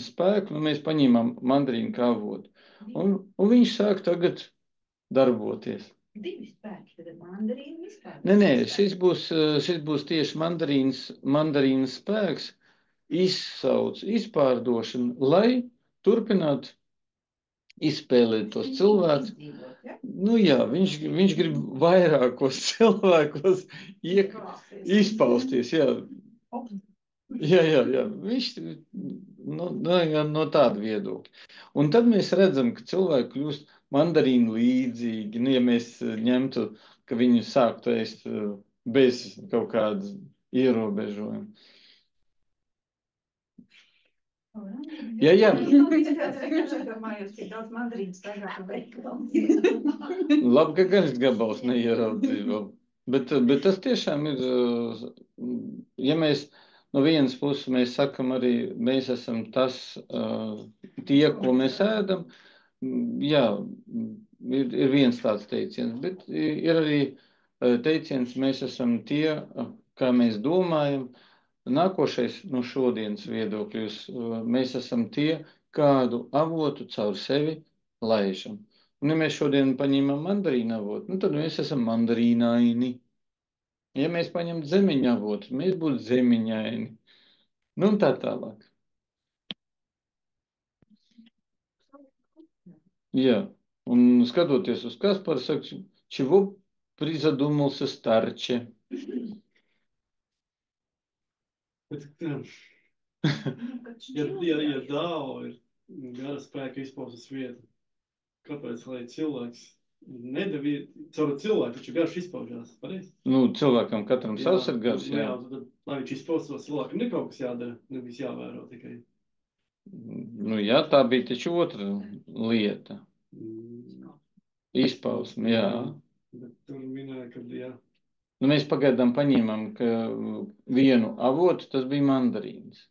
spēku, nu mēs paņēmām mandarīnu kā avotu. Un viņš sāk tagad darboties. Divi spēki, tad mandarīnu izpārdošanas. Nē, šis būs tieši mandarīnas spēks, izsauc izpārdošanu, lai turpinātu izspēlēt tos cilvēkus. Nu jā, viņš grib vairākos cilvēkos izpausties. Jā. Jā. Viņš no tāda viedokļa. Un tad mēs redzam, ka cilvēki kļūst mandarīnu līdzīgi. Nu, ja mēs ņemtu, ka viņi sāktu ēst bez kaut kādas ierobežojuma. Jā. Labi, ka garš gabals neieraudzīja. Bet tas tiešām ir, ja mēs no vienas puses mēs sakam arī, mēs esam tas, tie, ko mēs ēdam, jā, ir viens tāds teiciens, bet ir arī teiciens, mēs esam tie, kā mēs domājam. Nākošais no šodienas viedokļus, mēs esam tie, kādu avotu caur sevi laižam. Un ja mēs šodien paņemam mandarīnu avotu, nu tad mēs esam mandarīnaini. Ja mēs paņemam zemiņu avotu, mēs būtu zemiņaini. Nu un tā tālāk. Jā, un skatoties uz Kasparu, saka, чего призадумался старче? Bet, ja dāva ir gara spēka izpausmes vieta, kāpēc, lai cilvēks nedavīja, caur cilvēku taču garš izpaužās, pareizi? Nu, cilvēkam katram savs ir garš, jā. Tad, lai viņš izpaustos, cilvēkam nekaut kas jādara, nevis jāvēro tikai. Nu, jā, tā bija taču otra lieta. Izpausme, jā. Bet tur minēja, ka, jā. Nu, mēs pagaidām paņēmām, ka vienu avotu, tas bija mandarīns.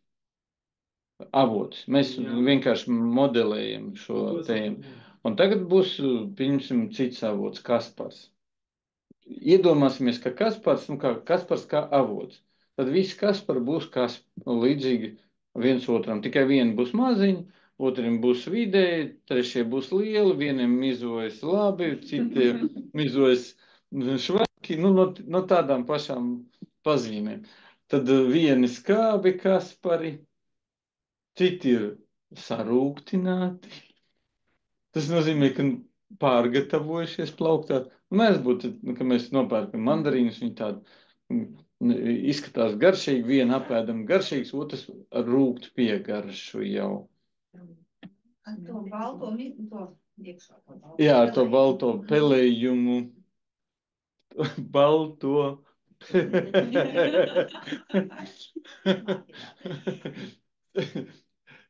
Avots. Mēs vienkārši modelējam šo tēmu. Un tagad būs, pieņemsim, cits avots, Kaspars. Iedomāsimies, ka Kaspars kā avots. Tad visi Kaspari būs līdzīgi viens otram. Tikai viena būs maziņa, otriem būs vidēji, trešie būs lieli, vieniem mizojas labi, citiem mizojas švaki, nu, no tādām pašām pazīmēm. Tad vieni skābi Kaspari, citi ir sarūktināti. Tas nozīmē, ka pārgatavojušies plauktāt. Mēs būtu, ka mēs nopērkam mandarīnus, viņi tādi izskatās garšīgi, viena apēdam garšīgs, otrs ar rūgtu piegaršu jau. Ar to balto iekšā. Jā, ar to balto pelējumu. Balto.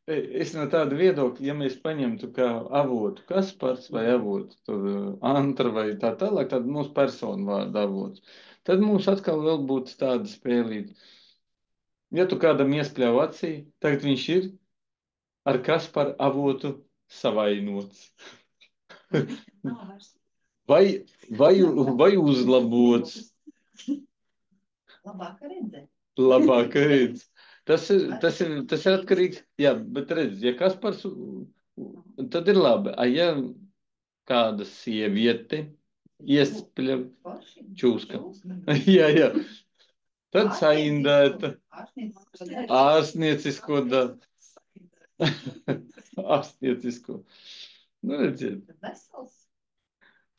Es no tāda viedokļa, ja mēs paņemtu kā avotu Kaspars vai avotu tur Antra vai tā tālāk, tad mūsu personu vārdu avots. Tad mums atkal vēl būtu tāda spēlīta. Ja tu kādam iespļauj acī, tagad viņš ir ar Kasparu avotu savainots. Vai, vai uzlabots. Labāka redze. Labāka redz. Tas ir atkarīgs. Jā, bet redz, ja Kaspars, tad ir labi. A, ja kāda sieviete iespļauj čūska. Jā. Tad saindēta. Ārstniecisko darbu. Ārstniecisko. Nu, redziet.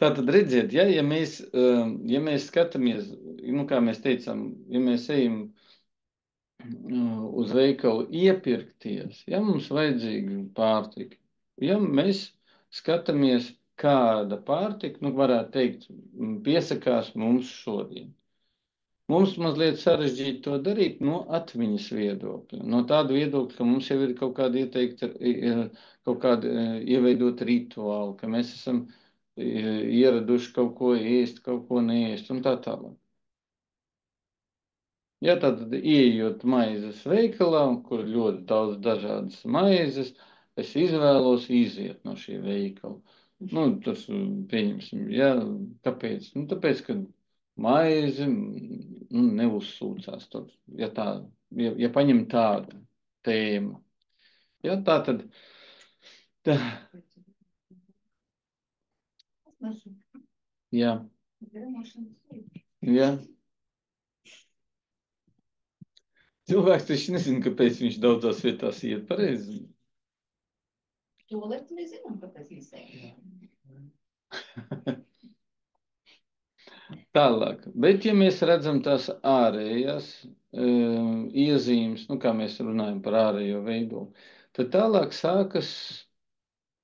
Tātad redziet, ja mēs skatāmies, nu, kā mēs teicām, ja mēs ejam uz veikalu iepirkties, ja mums vajadzīga pārtika, ja mēs skatāmies, kāda pārtika, nu, varētu teikt, piesakās mums šodien. Mums mazliet sarežģīti to darīt no atmiņas viedokļa. No tāda viedokļa, ka mums jau ir kaut kāda ieteikta, kaut kāda ieveidota rituāla, ka mēs esam ieraduši kaut ko ēst, kaut ko neēst un tā tālāk. Ja tad ieejot maizes veikalā, kur ļoti daudz dažādas maizes, es izvēlos iziet no šī veikala. Nu, tas pieņemsim, ja, kāpēc? Nu, tāpēc, ka maize neuzsūcās tur, ja paņem tādu tēmu. Ja, tā tad, jā. Jā. Cilvēks taču nezina, kāpēc viņš daudzās vietās iet pareizi. To lietu mēs zinām, kāpēc viņš sēž. Tālāk, bet ja mēs redzam tās ārējās iezīmes, nu kā mēs runājam par ārējo veidolu, tad tālāk sākas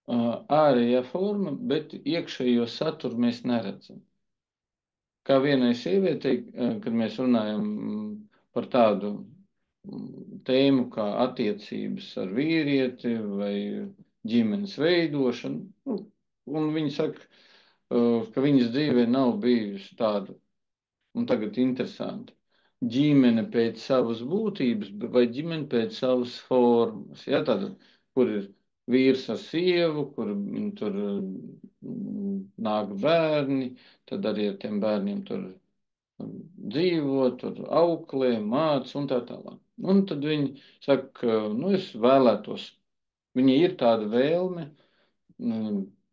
ārējā forma, bet iekšējo saturu mēs neredzam. Kā vienai sievietei, kad mēs runājam par tādu tēmu kā attiecības ar vīrieti vai ģimenes veidošanu, nu, un viņi saka, ka viņas dzīvē nav bijusi tāda, un tagad interesanti, ģimene pēc savas būtības vai ģimene pēc savas formas. Ja, tātad, kur ir vīrs ar sievu, kur tur nāk bērni, tad arī ar tiem bērniem tur dzīvo, tur auklē, māc un tā tālāk. Un tad viņi saka, ka, nu, es vēlētos, viņi ir tāda vēlme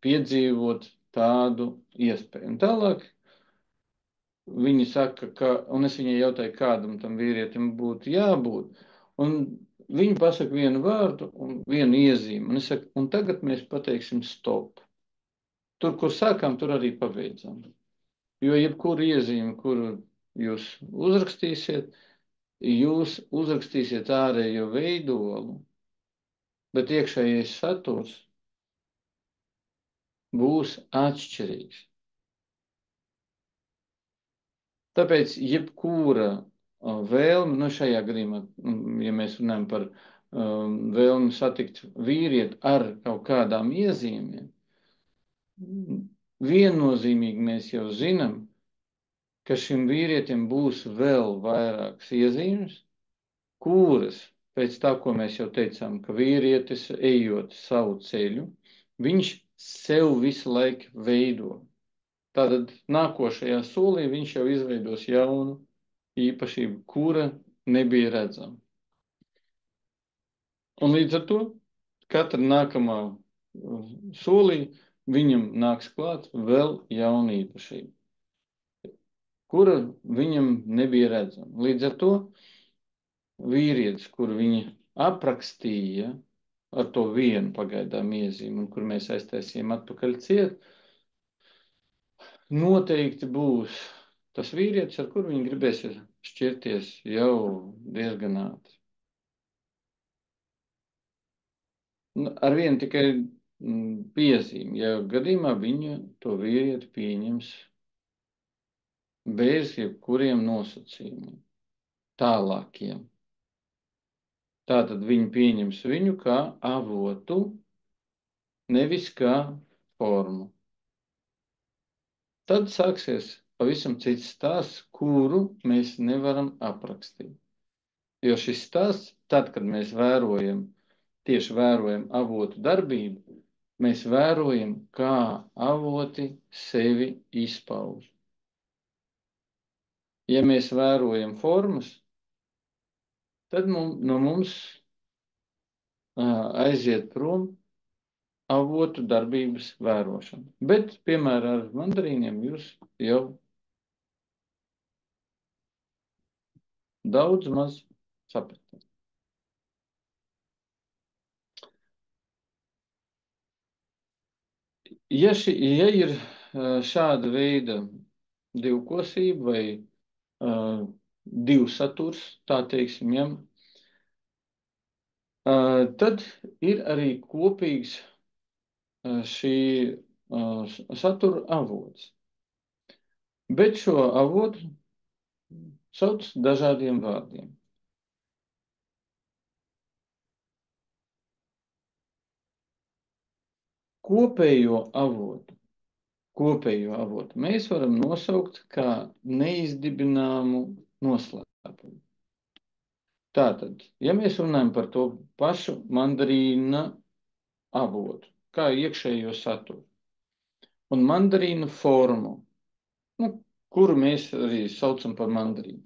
piedzīvot tādu iespēju. Un tālāk viņi saka, ka, un es viņai jautāju, kādam tam vīrietim būtu jābūt, un viņi pasaka vienu vārdu un vienu iezīmi, un es saku, un tagad mēs pateiksim stop. Tur, kur sākām, tur arī pabeidzām. Jo jebkuru iezīmi, kuru jūs uzrakstīsiet, jūs uzrakstīsiet ārējo veidolu, bet iekšējais saturs būs atšķirīgs. Tāpēc jebkura vēlme, nu šajā gadījumā, ja mēs runājam par vēlmi satikt vīrieti ar kaut kādām iezīmēm, viennozīmīgi mēs jau zinām, ka šim vīrietim būs vēl vairākas iezīmes, kuras pēc tā, ko mēs jau teicām, ka vīrietis ejot savu ceļu, viņš sev visu laiku veido. Tātad nākošajā solī viņš jau izveidos jaunu īpašību, kura nebija redzama. Un līdz ar to katra nākamā solī viņam nāks klāt vēl jauna īpašība, kura viņam nebija redzama. Līdz ar to vīrietis, kur viņi aprakstīja ar to vienu pagaidām iezīmi, un kur mēs aiztaisījām atpakaļ ciet, noteikti būs tas vīrietis, ar kuru viņi gribēs šķirties jau diezgan ātri. Ar vienu tikai piezīmi, ja gadījumā viņa to vīrieti pieņems bez jebkuriem nosacījumiem, tālākiem. Tātad viņi pieņems viņu kā avotu, nevis kā formu. Tad sāksies pavisam cits stāsts, kuru mēs nevaram aprakstīt. Jo šis stāsts, tad, kad mēs tieši vērojam avotu darbību, mēs vērojam, kā avoti sevi izpauž. Ja mēs vērojam formas, tad no mums aiziet prom avotu darbības vērošana. Bet, piemēram, ar mandarīniem jūs jau daudz maz sapratāt. Ja ir šāda veida divkosība vai divsaturs, tā teiksim, ja, tad ir arī kopīgs šī satura avots. Bet šo avotu sauc dažādiem vārdiem. Kopējo avotu mēs varam nosaukt kā neizdibināmu noslēpumu. Tātad, ja mēs runājam par to pašu mandarīna avotu, kā iekšējo saturu, un mandarīnu formu, kuru mēs arī saucam par mandarīnu,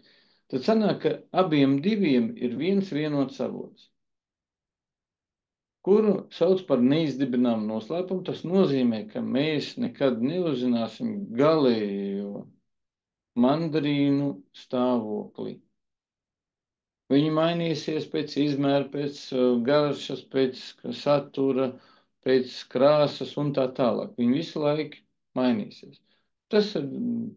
tad sanāk, ka abiem diviem ir viens vienots avots, kuru sauc par neizdibināmu noslēpumu. Tas nozīmē, ka mēs nekad neuzzināsim galējo mandarīnu stāvokli. Viņi mainīsies pēc izmēra, pēc garšas, pēc satura, pēc krāsas un tā tālāk. Viņi visu laiku mainīsies. Tas ir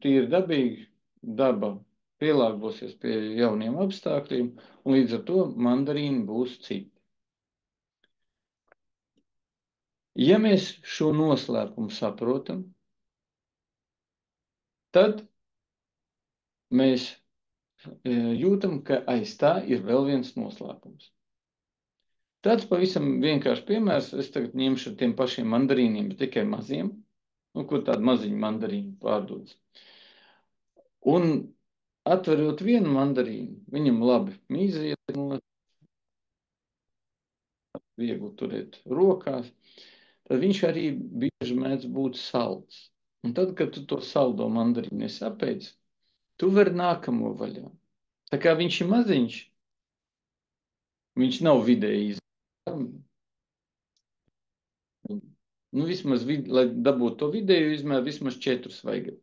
tīri dabīgi, daba pielāgosies pie jauniem apstākļiem, un līdz ar to mandarīni būs citi. Ja mēs šo noslēpumu saprotam, tad mēs jūtam, ka aiz tā ir vēl viens noslēpums. Tāds pavisam vienkārši piemērs, es tagad ņemšu ar tiem pašiem mandarīniem, bet tikai maziem, kur tādi maziņi mandarīni pārdodas. Un atverot vienu mandarīnu, viņam labi mīziet, viegli turēt rokās, tad viņš arī bieži mēdz būt salds. Un tad, kad tu to saldo mandarīnu apēdzi, tu vari nākamo vaļā. Tā kā viņš ir maziņš, viņš nav vidēji vismaz, lai dabūtu to vidēju izmēru, vismaz 4 vajag.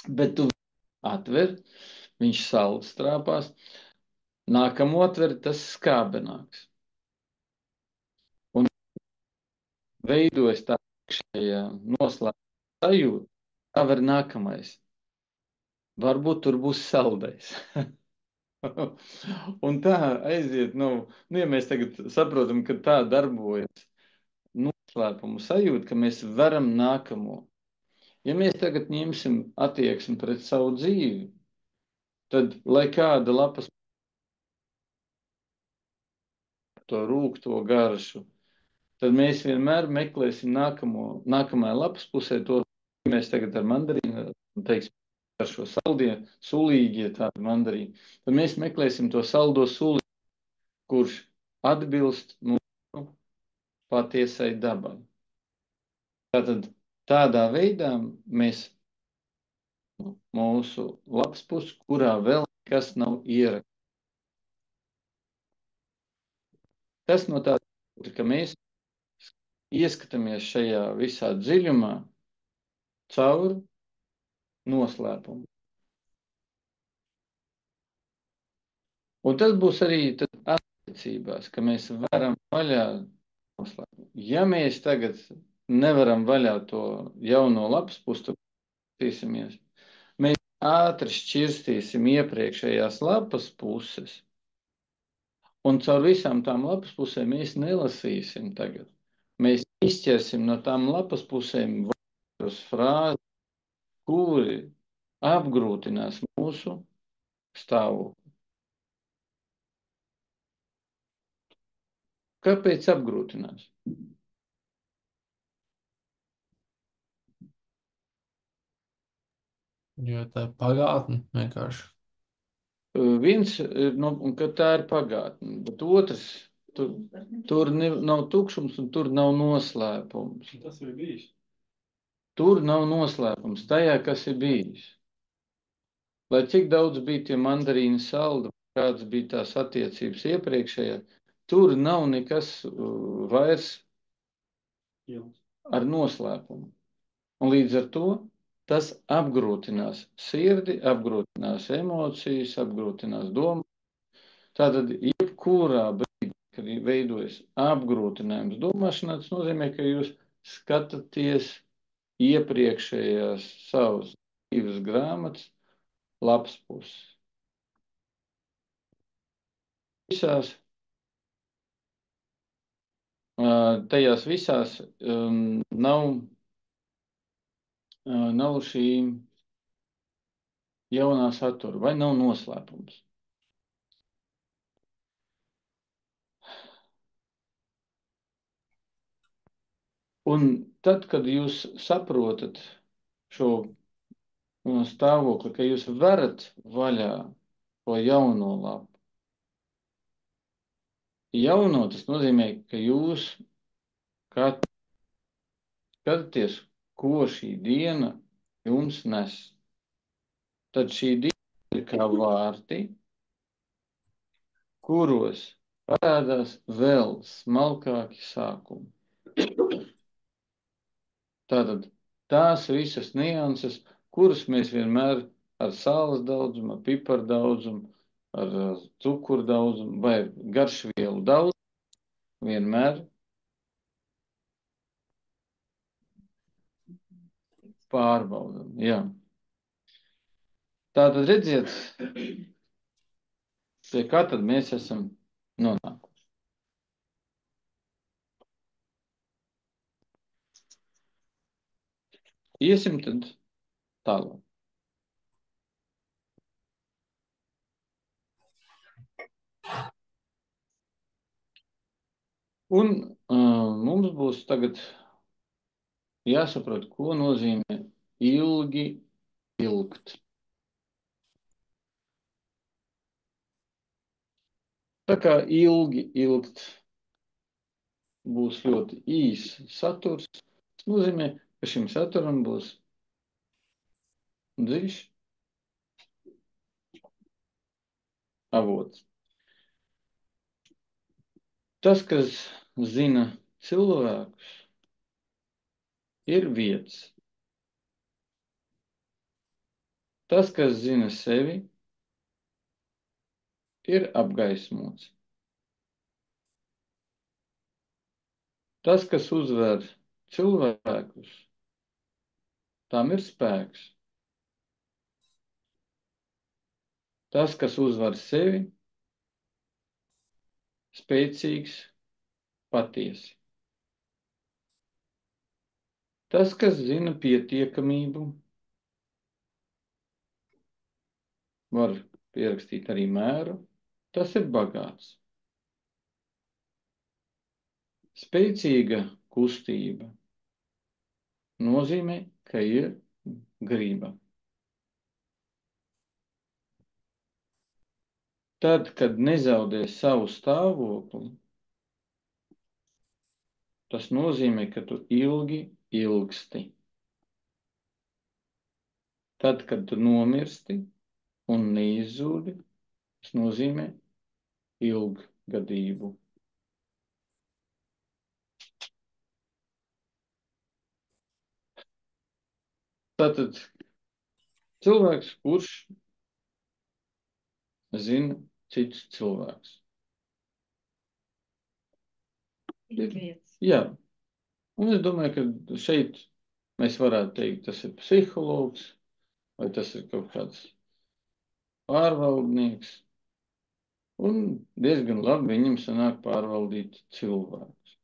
Bet tu atver, viņš salds trāpās, nākamo atver, tas skābenāks. Un veidojas tā iekšējā noslēpuma sajūta, tā var nākamais. Varbūt tur būs saldais. Un tā aiziet, ja mēs tagad saprotam, ka tā darbojas noslēpumu sajūta, ka mēs varam nākamo. Ja mēs tagad ņemsim attieksmi pret savu dzīvi, tad, lai kāda lapas to rūgto garšu, tad mēs vienmēr meklēsim nākamajā lapas pusē to, ja mēs tagad ar mandarīnu, teiksim, ar šo saldie, sulīgie tādi mandarīni, tad mēs meklēsim to saldo sulīgu, kurš atbilst mūsu patiesai dabai. Tātad tādā veidā mēs mūsu lapas pusi, kurā vēl nekas nav ierakstīts. Tas no tā, ka mēs ieskatāmies šajā visā dziļumā caur noslēpumu. Un tas būs arī attiecībās, ka mēs varam vaļā noslēpumu. Ja mēs tagad nevaram vaļā to jauno lapas pusi, tad mēs ātri šķirstīsim iepriekšējās lapas puses. Un caur visām tām lapas pusēm mēs nelasīsim tagad. Mēs izķersim no tām lapas pusēm vārdus, frāzes, kuri apgrūtinās mūsu stāvokli. Kāpēc apgrūtinās? Jo tā ir pagātne vienkārši. Viens ir, un ka tā ir pagātne, bet otrs, tur nav tukšums un tur nav noslēpums. Tas jau ir bijis. Tur nav noslēpums tajā, kas ir bijis. Lai cik daudz bija tie mandarīni saldi, kāds bija tās attiecības iepriekšējā, tur nav nekas vairs ar noslēpumu. Un līdz ar to tas apgrūtinās sirdi, apgrūtinās emocijas, apgrūtinās domu. Tātad, jebkurā brīdī, kad veidojas apgrūtinājums domāšanā, tas nozīmē, ka jūs skatāties iepriekšējās savas dzīves grāmatas lapas puses. Visās, tajās visās nav šī jaunā satura vai nav noslēpums. Un tad, kad jūs saprotat šo stāvokli, ka jūs verat vaļā to jauno lapu. Jauno tas nozīmē, ka jūs skatāties, ko šī diena jums nes. Tad šī diena ir kā vārti, kuros parādās vēl smalkāki sākumi. Tātad tās visas nianses, kuras mēs vienmēr ar sāles daudzumu, ar piparu daudzumu, ar cukuru daudzumu vai garšvielu daudzumu vienmēr pārbaudam. Jā. Tātad redziet, pie kā tad mēs esam nonākuši. Iesim tad tālāk. Un mums būs tagad jāsaprot, ko nozīmē ilgi ilgt. Tā kā ilgi ilgt būs ļoti īs saturs, tas nozīmē, ka šim saturam būs dziļš avots. Tas, kas zina cilvēkus, ir vietas. Tas, kas zina sevi, ir apgaismots. Tas, kas uzvar cilvēkus, tam ir spēks. Tas, kas uzvar sevi, spēcīgs, patiesi. Tas, kas zina pietiekamību, var pierakstīt arī mēru, tas ir bagāts. Spēcīga kustība nozīmē, ka ir griba. Tad, kad nezaudē savu stāvokli, tas nozīmē, ka tu ilgi ilgsti. Tad, kad tu nomirsti un neizzūdi, tas nozīmē ilggadību. Tātad cilvēks, kurš zina citus cilvēkus. Jā. Un es domāju, ka šeit mēs varētu teikt, tas ir psihologs, vai tas ir kaut kāds pārvaldnieks. Un diezgan labi viņam sanāk pārvaldīt cilvēkus.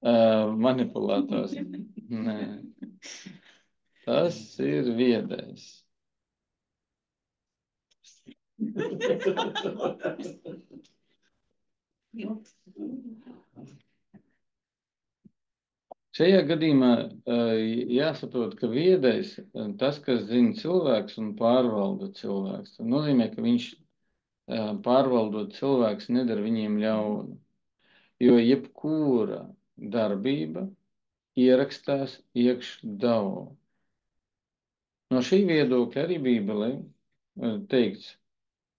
Manipulators. Nē. Tas ir viedais. Šajā gadījumā jāsaprot, ka viedais, tas, kas zina cilvēks un pārvalda cilvēks, tas nozīmē, ka viņš pārvaldot cilvēks nedara viņiem ļaunu. Jo jebkura darbība ierakstās iekšdao. No šī viedokļa arī Bībelē teikts,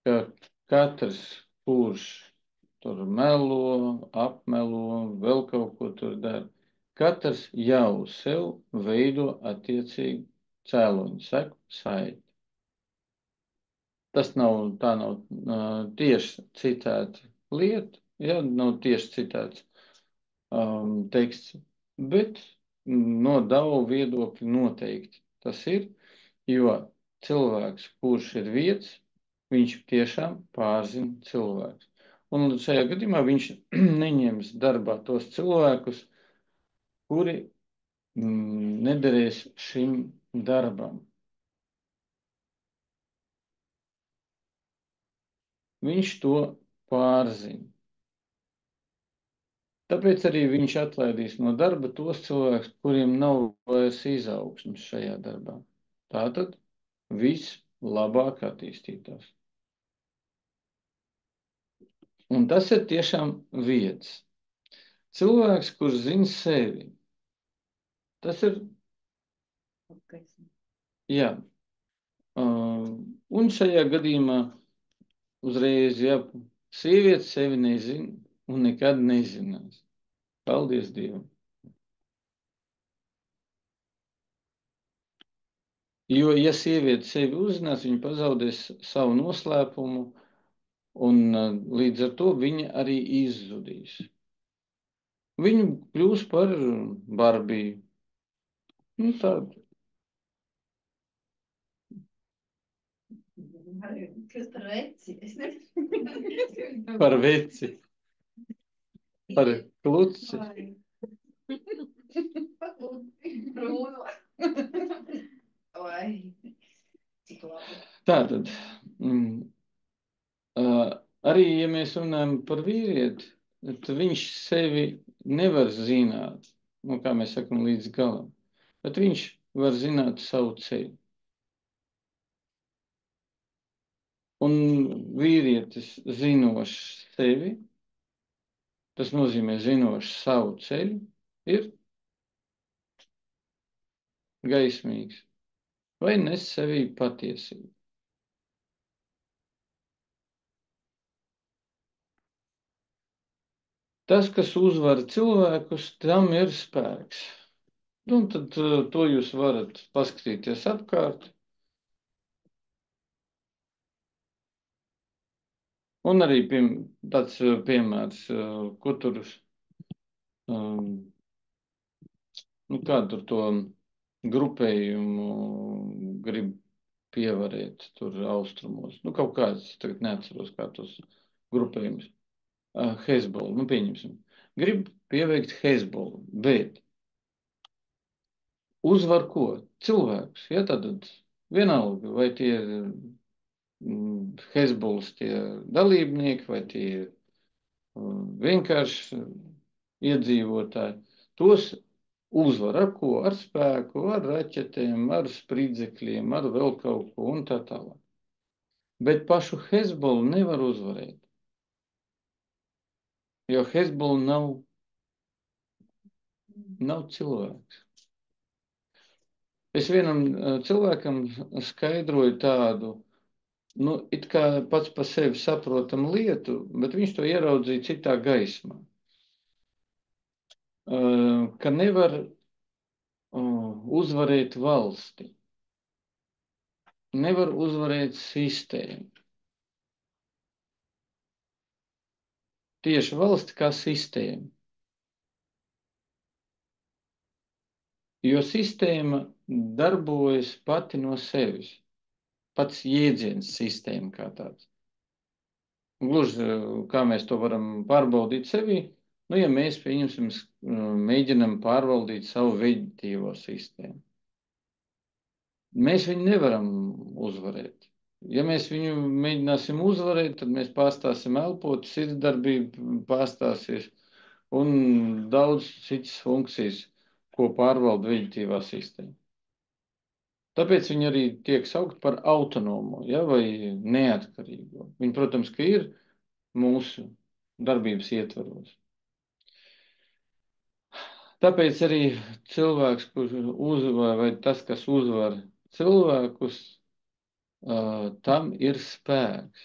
ka katrs, kurš tur melo, apmelo, vēl kaut ko tur dara, katrs jau sev veido attiecīgi cēloņu seku saiti. Tas nav tieši citēta lieta, ja, nav tieši citēts teksts, bet no Dau viedokļa noteikti tas ir, jo cilvēks, kurš ir vietas, viņš tiešām pārzina cilvēks. Un šajā gadījumā viņš neņems darbā tos cilvēkus, kuri nederēs šim darbam. Viņš to pārzina. Tāpēc arī viņš atlaidīs no darba tos cilvēkus, kuriem nav vairs izaugsmes šajā darbā. Tātad viss labāk attīstītās. Un tas ir tiešām vietas. Cilvēks, kurš zina sevi, tas ir, jā. Un šajā gadījumā uzreiz, ja sieviete sevi nezina un nekad nezinās. Paldies Dievam. Jo, ja sieviete sevi uzzinās, viņa pazaudēs savu noslēpumu, un līdz ar to viņa arī izzudīs. Viņa kļūs par Barbiju. Nu, tādu. Kas par veci? Es nezinu. Par veci. Par kluci. Brūno. Oi. Cik labi. Tātad, arī, ja mēs runājam par vīrieti, tad viņš sevi nevar zināt, nu, kā mēs sakam, līdz galam, bet viņš var zināt savu ceļu. Un vīrietis zinošs sevi, tas nozīmē zinošs savu ceļu, ir gaismīgs vai nes sevī patiesību. Tas, kas uzvar cilvēkus, tam ir spēks. Un tad to jūs varat paskatīties apkārt. Un arī tāds piemērs, ko tur, kādu tur to grupējumu grib pievarēt tur austrumos. Nu, kaut kāds, tagad neatceros, kā tos grupējumus. Hezbollah, nu pieņemsim. Grib pieveikt Hezbollah, bet uzvar ko? Cilvēks, ja tad vienalga, vai tie ir Hezbollas tie dalībnieki, vai tie ir vienkārši iedzīvotāji, tos uzvar ar ko? Ar spēku, ar raķetēm, ar spridzekļiem, ar vēl kaut ko un tā tālāk. Bet pašu Hezbollu nevar uzvarēt, jo Hezbollah nav cilvēks. Es vienam cilvēkam skaidroju tādu, nu, it kā pats par sevi saprotam lietu, bet viņš to ieraudzīja citā gaismā. Ka nevar uzvarēt valsti, nevar uzvarēt sistēmu. Tieši valsti kā sistēma. Jo sistēma darbojas pati no sevis. Pats jēdziens sistēma kā tāds. Gluži, kā mēs to varam pārbaudīt sevī, nu, ja mēs, pieņemsim, mēģinam pārvaldīt savu veģetīvo sistēmu. Mēs viņu nevaram uzvarēt. Ja mēs viņu mēģināsim uzvarēt, tad mēs pārstāsim elpot, sirdsdarbība pārstāsies un daudz citas funkcijas, ko pārvalda veģetīvā sistēma. Tāpēc viņi arī tiek saukt par autonomo, ja, vai neatkarīgo. Viņi, protams, ka ir mūsu darbības ietvaros. Tāpēc arī cilvēks, kurš uzvar, vai tas, kas uzvar cilvēkus, tam ir spēks.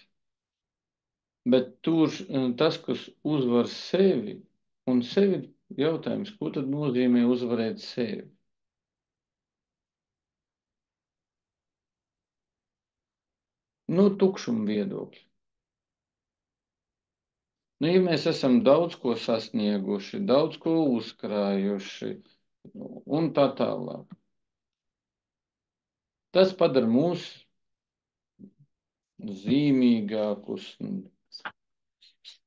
Bet tur tas, kas uzvar sevi, un sevi jautājums, ko tad nozīmē uzvarēt sevi? No tukšuma viedokļa. Nu, ja mēs esam daudz ko sasnieguši, daudz ko uzkrājuši un tā tālāk, tas padara mūs zīmīgākus,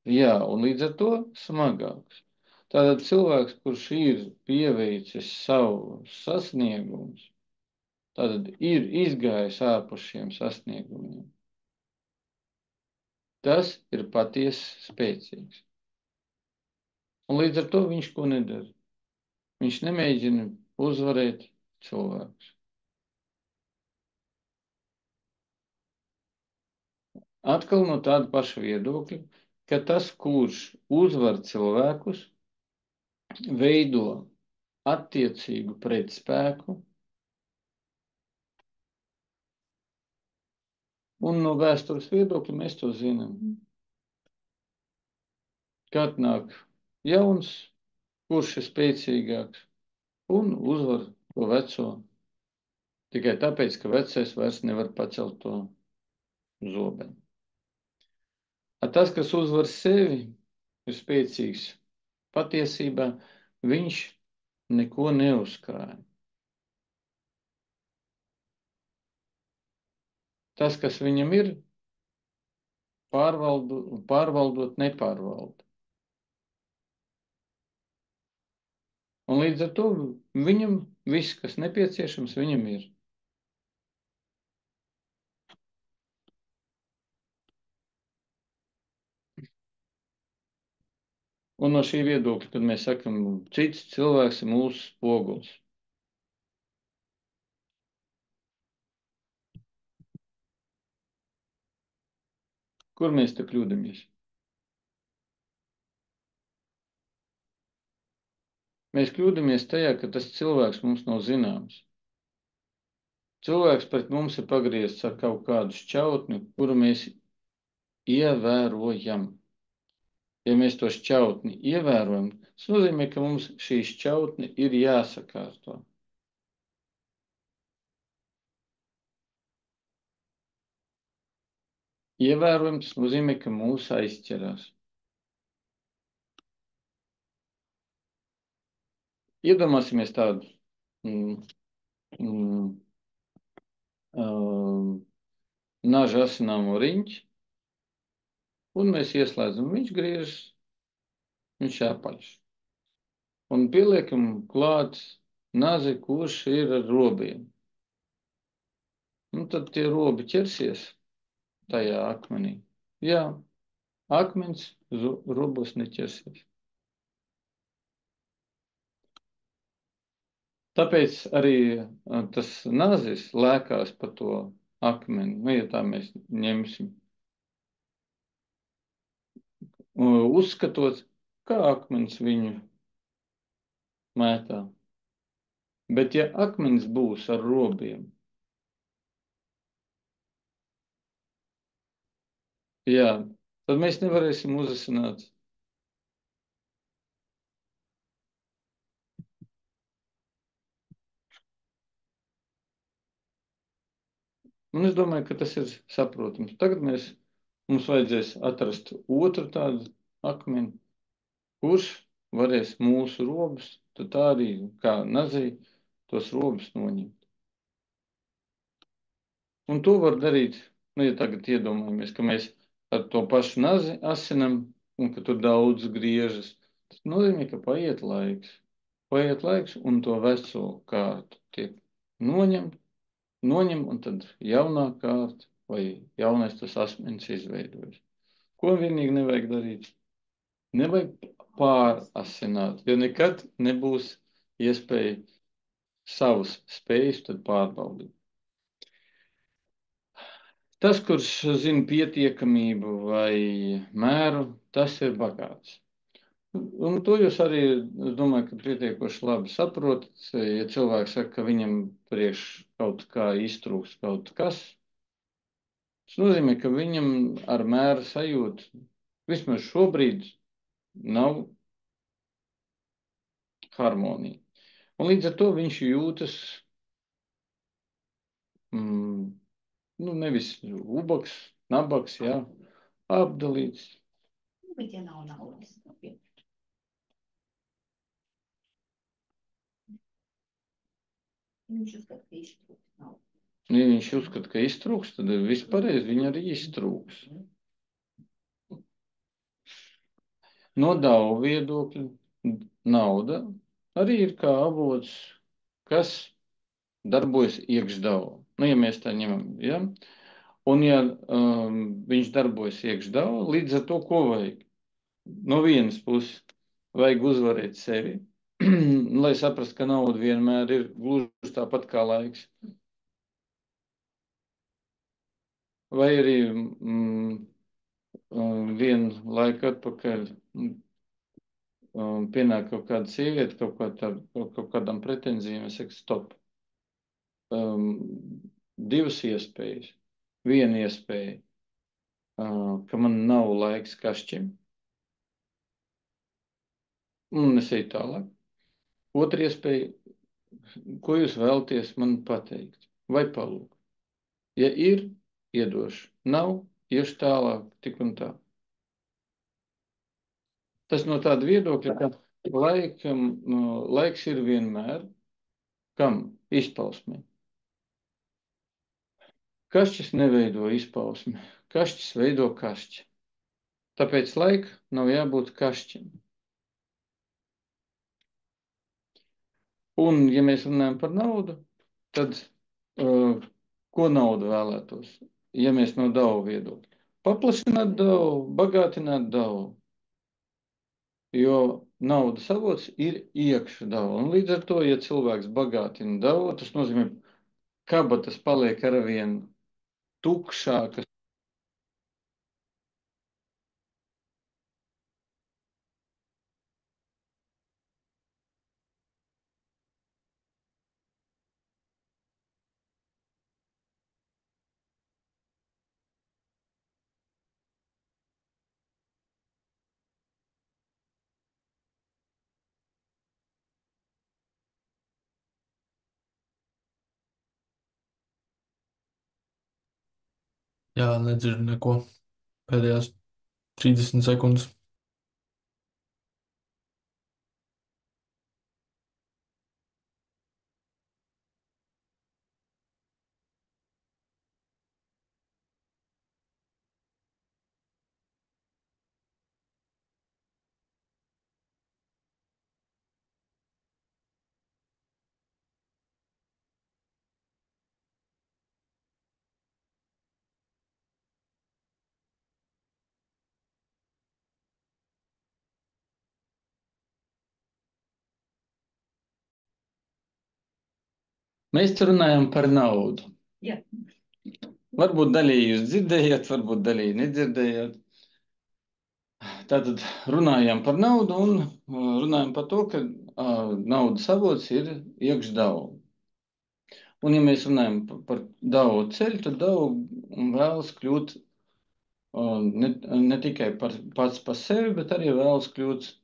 jā, un līdz ar to smagākus. Tātad cilvēks, kurš ir pieveicis savu sasniegumus, tātad ir izgājis ārpus šiem sasniegumiem, tas ir patiesi spēcīgs. Un līdz ar to viņš ko nedara. Viņš nemēģina uzvarēt cilvēkus. Atkal no tāda paša viedokļa, ka tas, kurš uzvar cilvēkus, veido attiecīgu pretspēku, un no vēstures viedokļa mēs to zinām. Kad nāk jauns, kurš ir spēcīgāks, un uzvar to veco, tikai tāpēc, ka vecais vairs nevar pacelt to zobeni. Tas, kas uzvar sevi, ir spēcīgs. Patiesībā viņš neko neuzkrāja. Tas, kas viņam ir, pārvaldot nepārvalda. Un līdz ar to viņam viss, kas nepieciešams, viņam ir. Un no šī viedokļa, kad mēs sakam, cits cilvēks ir mūsu spogulis. Kur mēs te kļūdamies? Mēs kļūdamies tajā, ka tas cilvēks mums nav zināms. Cilvēks pret mums ir pagriezts ar kaut kādu šķautni, kuru mēs ievērojam. Ja mēs to šķautni ievērojam, tas nozīmē, ka mums šī šķautne ir jāsakārto. Ievērojam, tas nozīmē, ka mūs aizķerās. Iedomāsimies tādu naža asināmo riņķi, un mēs ieslēdzam, viņš griežas, viņš apaļš. Un pieliekam klāt nazi, kurš ir ar robiem. Un tad tie robi ķersies tajā akmenī. Jā, akmens robos neķersies. Tāpēc arī tas nazis lēkās pa to akmeni, nu, ja tā mēs ņemsim. Uzskatot, kā akmens viņu mētā. Bet ja akmens būs ar robiem, jā, tad mēs nevarēsim uzasināt. Un es domāju, ka tas ir saprotams. Tagad mums vajadzēs atrast otru tādu akmeni, kurš varēs mūsu robus, tad tā arī kā nazī tos robus noņemt. Un to var darīt, nu, ja tagad iedomājamies, ka mēs ar to pašu nazi asinam un ka tur daudz griežas. Tas nozīmē, ka paiet laiks. Paiet laiks un to veco kārtu tiek noņem, un tad jaunā kārta vai jaunais tas asmenis izveidojas. Ko vienīgi nevajag darīt? Nevajag pārasināt, jo nekad nebūs iespēja savas spējas tad pārbaudīt. Tas, kurš zina pietiekamību vai mēru, tas ir bagāts. Un to jūs arī, es domāju, ka pietiekoši labi saprotat. Ja cilvēks saka, ka viņam priekš kaut kā iztrūks kaut kas, tas nozīmē, ka viņam ar mēru sajūtu vismaz šobrīd nav harmonija. Un līdz ar to viņš jūtas nevis ubaks, nabaks, jā, apdalīts. Bet ja nav naudas, tad viņš uzskata, ka iztrūkst naudas. Ja viņš uzskata, ka iztrūks, tad vispārreiz viņa arī iztrūks. No Dau viedokļa nauda arī ir kā avots, kas darbojas iekš Dau. Ja mēs tā ņemam, ja? Un ja viņš darbojas iekš Dau, līdz ar to ko vajag? No vienas puses vajag uzvarēt sevi, lai saprastu, ka nauda vienmēr ir gluži tāpat kā laiks. Vai arī vienu laiku atpakaļ pienāk kaut kāda sieviete, kaut kādām pretenzijām, es saku, stop. Divas iespējas. Viena iespēja, ka man nav laiks kašķim, un es eju tālāk. Otra iespēja, ko jūs vēlaties man pateikt vai palūgt. Ja ir, iedošu. Nav, iešu tālāk, tik un tā. Tas no tāda viedokļa, ka laiks ir vienmēr, kam izpausmē. Kašķis neveido izpausmi, kašķis veido kašķi. Tāpēc laika nav jābūt kašķim. Un, ja mēs runājam par naudu, tad ko nauda vēlētos, ja mēs no Dau viedokļa? Paplašināt Dau, bagātināt Dau. Jo naudas avots ir iekšā Dau. Un līdz ar to, ja cilvēks bagātina Dau, tas nozīmē, kabatas paliek arvien tukšākas. Jā, nedzirdu neko. Pēdējās 30 sekundes. Mēs te runājam par naudu. Jā. Varbūt daļēji jūs dzirdējāt, varbūt daļēji nedzirdējāt. Tātad runājām par naudu un runājām par to, ka naudas avots ir iekš Dau. Un ja mēs runājam par Dau ceļu, tad Dau vēlas kļūt ne tikai pats par sevi, bet arī vēlas kļūt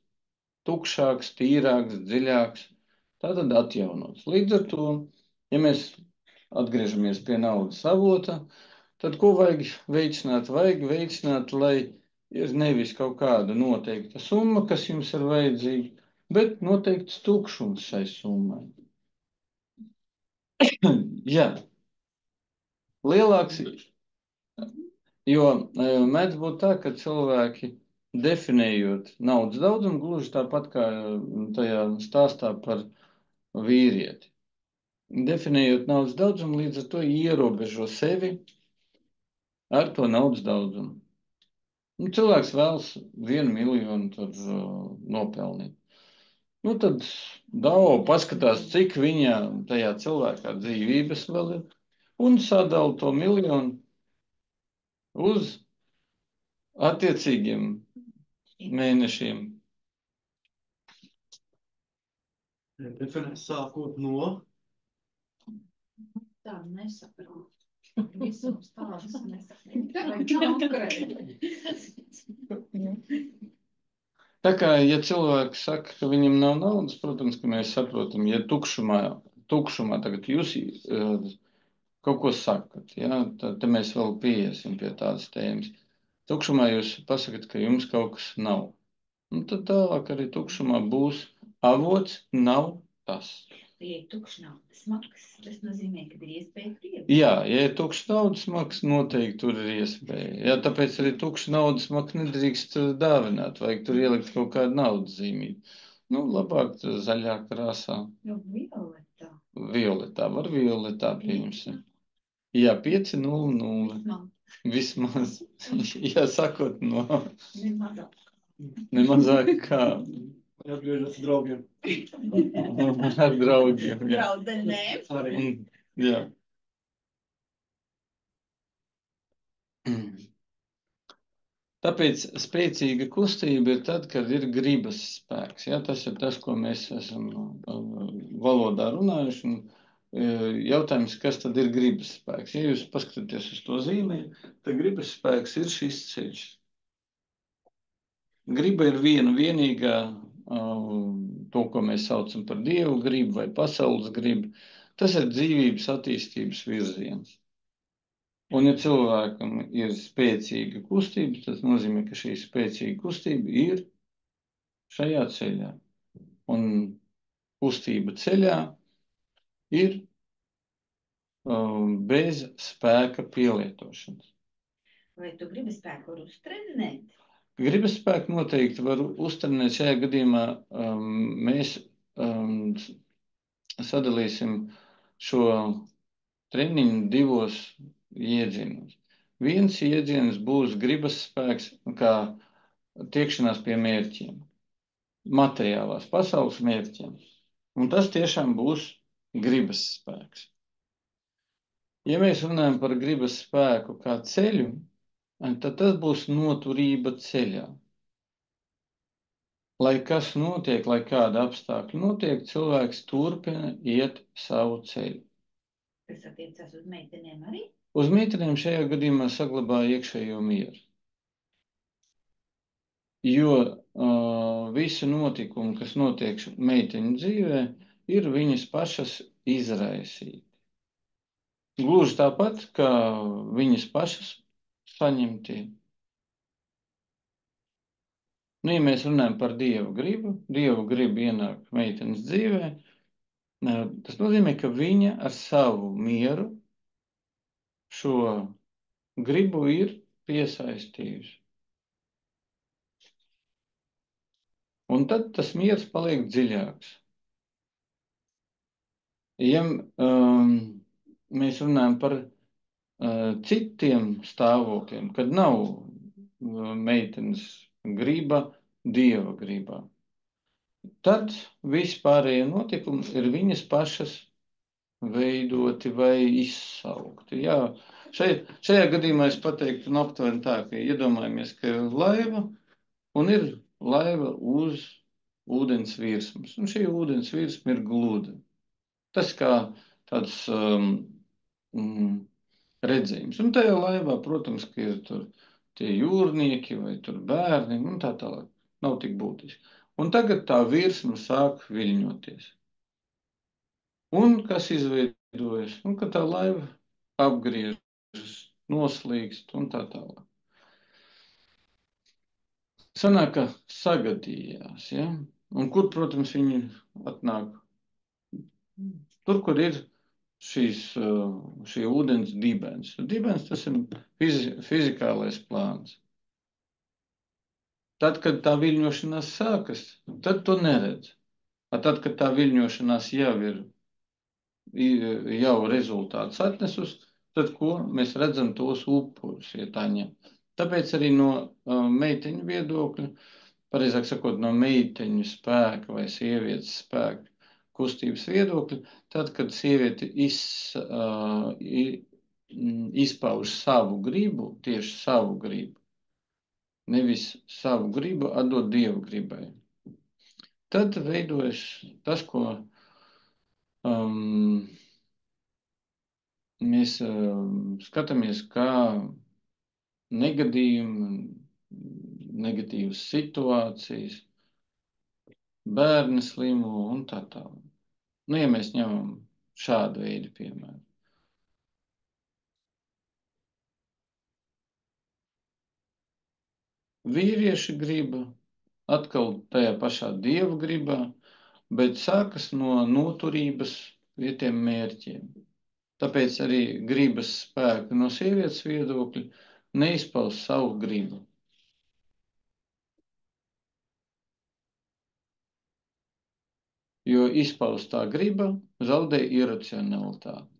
tukšāks, tīrāks, dziļāks, tātad atjaunots. Līdz ar to, ja mēs atgriežamies pie naudas avota, tad ko vajag veicināt? Vajag veicināt, lai ir nevis kaut kāda noteikta summa, kas jums ir vajadzīga, bet noteikts tukšums šai summai. Jā, lielāks ir. Jo mēdz būt tā, ka cilvēki definējot naudas daudzumu gluži tāpat kā tajā stāstā par vīrieti. Definējot naudas daudzumu, līdz ar to ierobežo sevi ar to naudas daudzumu. Nu, cilvēks vēlas 1 miljonu tur, nopelnīt. Nu, tad Dao paskatās, cik viņa tajā cilvēkā dzīvības vēl ir, un sadala to miljonu uz attiecīgiem mēnešiem. Definēs sākot no. Tā nesaprot. Visums tādas nesaprot. Vai konkrēti. Tā kā, ja cilvēks saka, ka viņam nav naudas, protams, ka mēs saprotam, ja tukšumā tagad jūs kaut ko sakat, ja, tad mēs vēl pieiesim pie tādas tēmas. Tukšumā jūs pasakat, ka jums kaut kas nav. Un tad tālāk arī tukšumā būs avots, nav tas. Ja ir tukšs naudas maks, tas nozīmē, ka ir iespēja prievēt. Jā, ja ir tukšs naudas maks, noteikti tur ir iespēja. Jā, tāpēc arī tukšs naudas maks nedrīkst dāvināt, vajag tur ielikt kaut kādu naudas zīmīti. Nu, labāk zaļā krāsā. Nu, violetā. Violetā, var violetā pieņemsim. Jā, 500. Man Vismaz, ja sakot no nemazāk. nemazāk kā Atgriežas draugiem. ar draugiem. Jā. Draudenēm. Arī. Jā. Tāpēc spēcīga kustība ir tad, kad ir gribas spēks. Ja? Tas ir tas, ko mēs esam valodā runājuši. Un jautājums, kas tad ir gribas spēks? Ja jūs paskatāties uz to zīmē, tad gribas spēks ir šis ceļš. Griba ir vienīgā, to, ko mēs saucam par dievu gribu vai pasaules gribu. Tas ir dzīvības attīstības virziens. Un, ja cilvēkam ir spēcīga kustība, tas nozīmē, ka šī spēcīga kustība ir šajā ceļā. Un kustība ceļā ir bez spēka pielietošanas. Vai tu gribi spēku var uztrenēt? Gribas spēku noteikti var uztrenēt. Šajā gadījumā mēs sadalīsim šo treniņu divos iedzienos. Viens iedziens būs gribas spēks kā tiekšanās pie mērķiem, materiālās pasaules mērķiem. Un tas tiešām būs gribas spēks. Ja mēs runājam par gribas spēku kā ceļu, tad tas būs noturība ceļā. Lai kas notiek, lai kāda apstākļa notiek, cilvēks turpina iet savu ceļu. Tas attiecās uz meitenēm arī? Uz meitenēm šajā gadījumā saglabā iekšējo mieru. Jo visi notikumi, kas notiek meiteņu dzīvē, ir viņas pašas izraisīti. Gluži tāpat, kā viņas pašas saņemtie. Nu, ja mēs runājam par dievu gribu ienāk meitenes dzīvē, tas nozīmē, ka viņa ar savu mieru šo gribu ir piesaistījusi. Un tad tas miers paliek dziļāks. Ja mēs runājam par citiem stāvokļiem, kad nav meitenes griba dieva gribā, tad vispārējie notikumi ir viņas pašas veidoti vai izsaukti. Jā, šajā gadījumā es pateiktu aptuveni tā, ka iedomājamies, ka ir laiva un ir laiva uz ūdens virsmas. Un šī ūdens virsma ir gluda. Tas kā tāds redzējums. Un tajā laivā, protams, ka ir tur tie jūrnieki vai tur bērni un tā tālāk. Nav tik būtiski. Un tagad tā virsma sāk viļņoties. Un kas izveidojas? Un ka tā laiva apgriežas, noslīkst un tā tālāk. Sanāk, ka sagadījās, ja? Un kur, protams, viņi atnāk? Tur, kur ir šī ūdens dibens. Dibens tas ir fizikālais plāns. Tad, kad tā viļņošanās sākas, tad to neredz. Tad, kad tā viļņošanās jau ir rezultāts atnesus, tad ko mēs redzam tos upurus, ja tā ņem. Tāpēc arī no meiteņu viedokļa, pareizāk sakot, no meiteņu spēka vai sievietes spēka kustības viedokļa, tad, kad sieviete izpauž savu gribu, tieši savu gribu, nevis savu gribu atdot Dieva gribai, tad veidojas tas, ko mēs skatāmies kā negadījumu, negatīvas situācijas, bērni slimo un tā tālāk. Nu, ja mēs ņemam šādu veidu piemēru. Vīrieši griba atkal tajā pašā Dieva gribā, bet sākas no noturības pie tiem mērķiem. Tāpēc arī gribas spēka no sievietes viedokļa neizpaust savu gribu. Jo izpaustā griba zaudē iracionalitāti,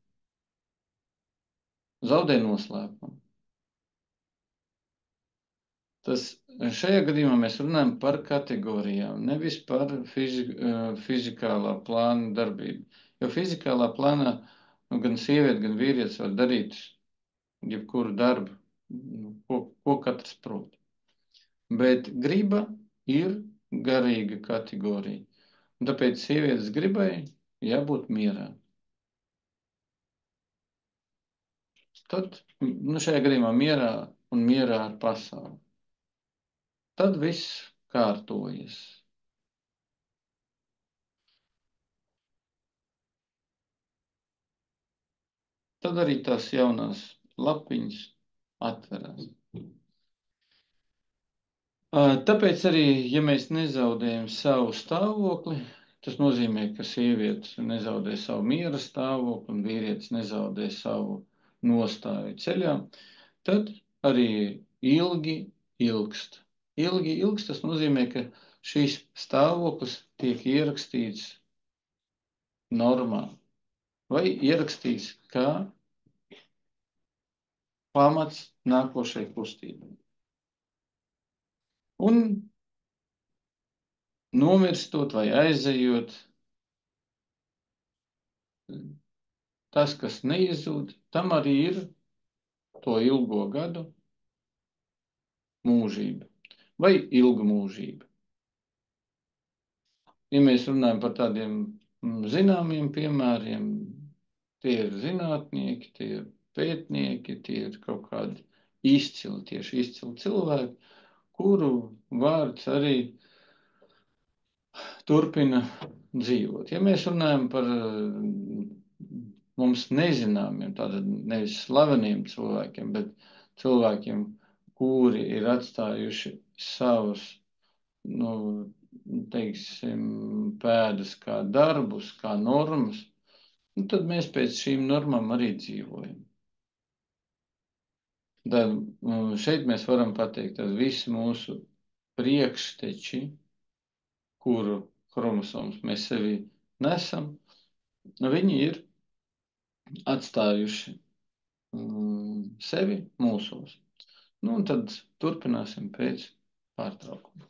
zaudē noslēpumu. Šajā gadījumā mēs runājam par kategorijām, nevis par fizikālā plāna darbību. Jo fizikālā plānā gan sieviete, gan vīrietis var darīt jebkuru darbu, ko katrs prot. Bet griba ir garīga kategorija. Un tāpēc sievietes gribai jābūt mierā. Tad, šajā gadījumā mierā un mierā ar pasauli. Tad viss kārtojas. Tad arī tās jaunās lapiņas atverās. Tāpēc arī, ja mēs nezaudējam savu stāvokli, tas nozīmē, ka sieviete nezaudē savu miera stāvokli un vīrietis nezaudē savu nostāju ceļā, tad arī ilgi ilgst. Ilgi ilgst, tas nozīmē, ka šīs stāvoklis tiek ierakstīts normā vai ierakstīts kā pamats nākošai kustībai. Un nomirstot vai aizejot, tas, kas neizzūd, tam arī ir to ilgo gadu mūžība vai ilga mūžība. Ja mēs runājam par tādiem zināmiem piemēriem, tie ir zinātnieki, tie ir pētnieki, tie ir kaut kādi tieši izcili cilvēki, kuru vārds arī turpina dzīvot. Ja mēs runājam par mums nezināmiem, tātad nevis slaveniem cilvēkiem, bet cilvēkiem, kuri ir atstājuši savus, teiksim, pēdas kā darbus, kā normas, tad mēs pēc šīm normām arī dzīvojam. Tad šeit mēs varam pateikt, ka visi mūsu priekšteči, kuru chromosomus mēs sevi nesam, viņi ir atstājuši sevi mūsos. Un tad turpināsim pēc pārtraukuma.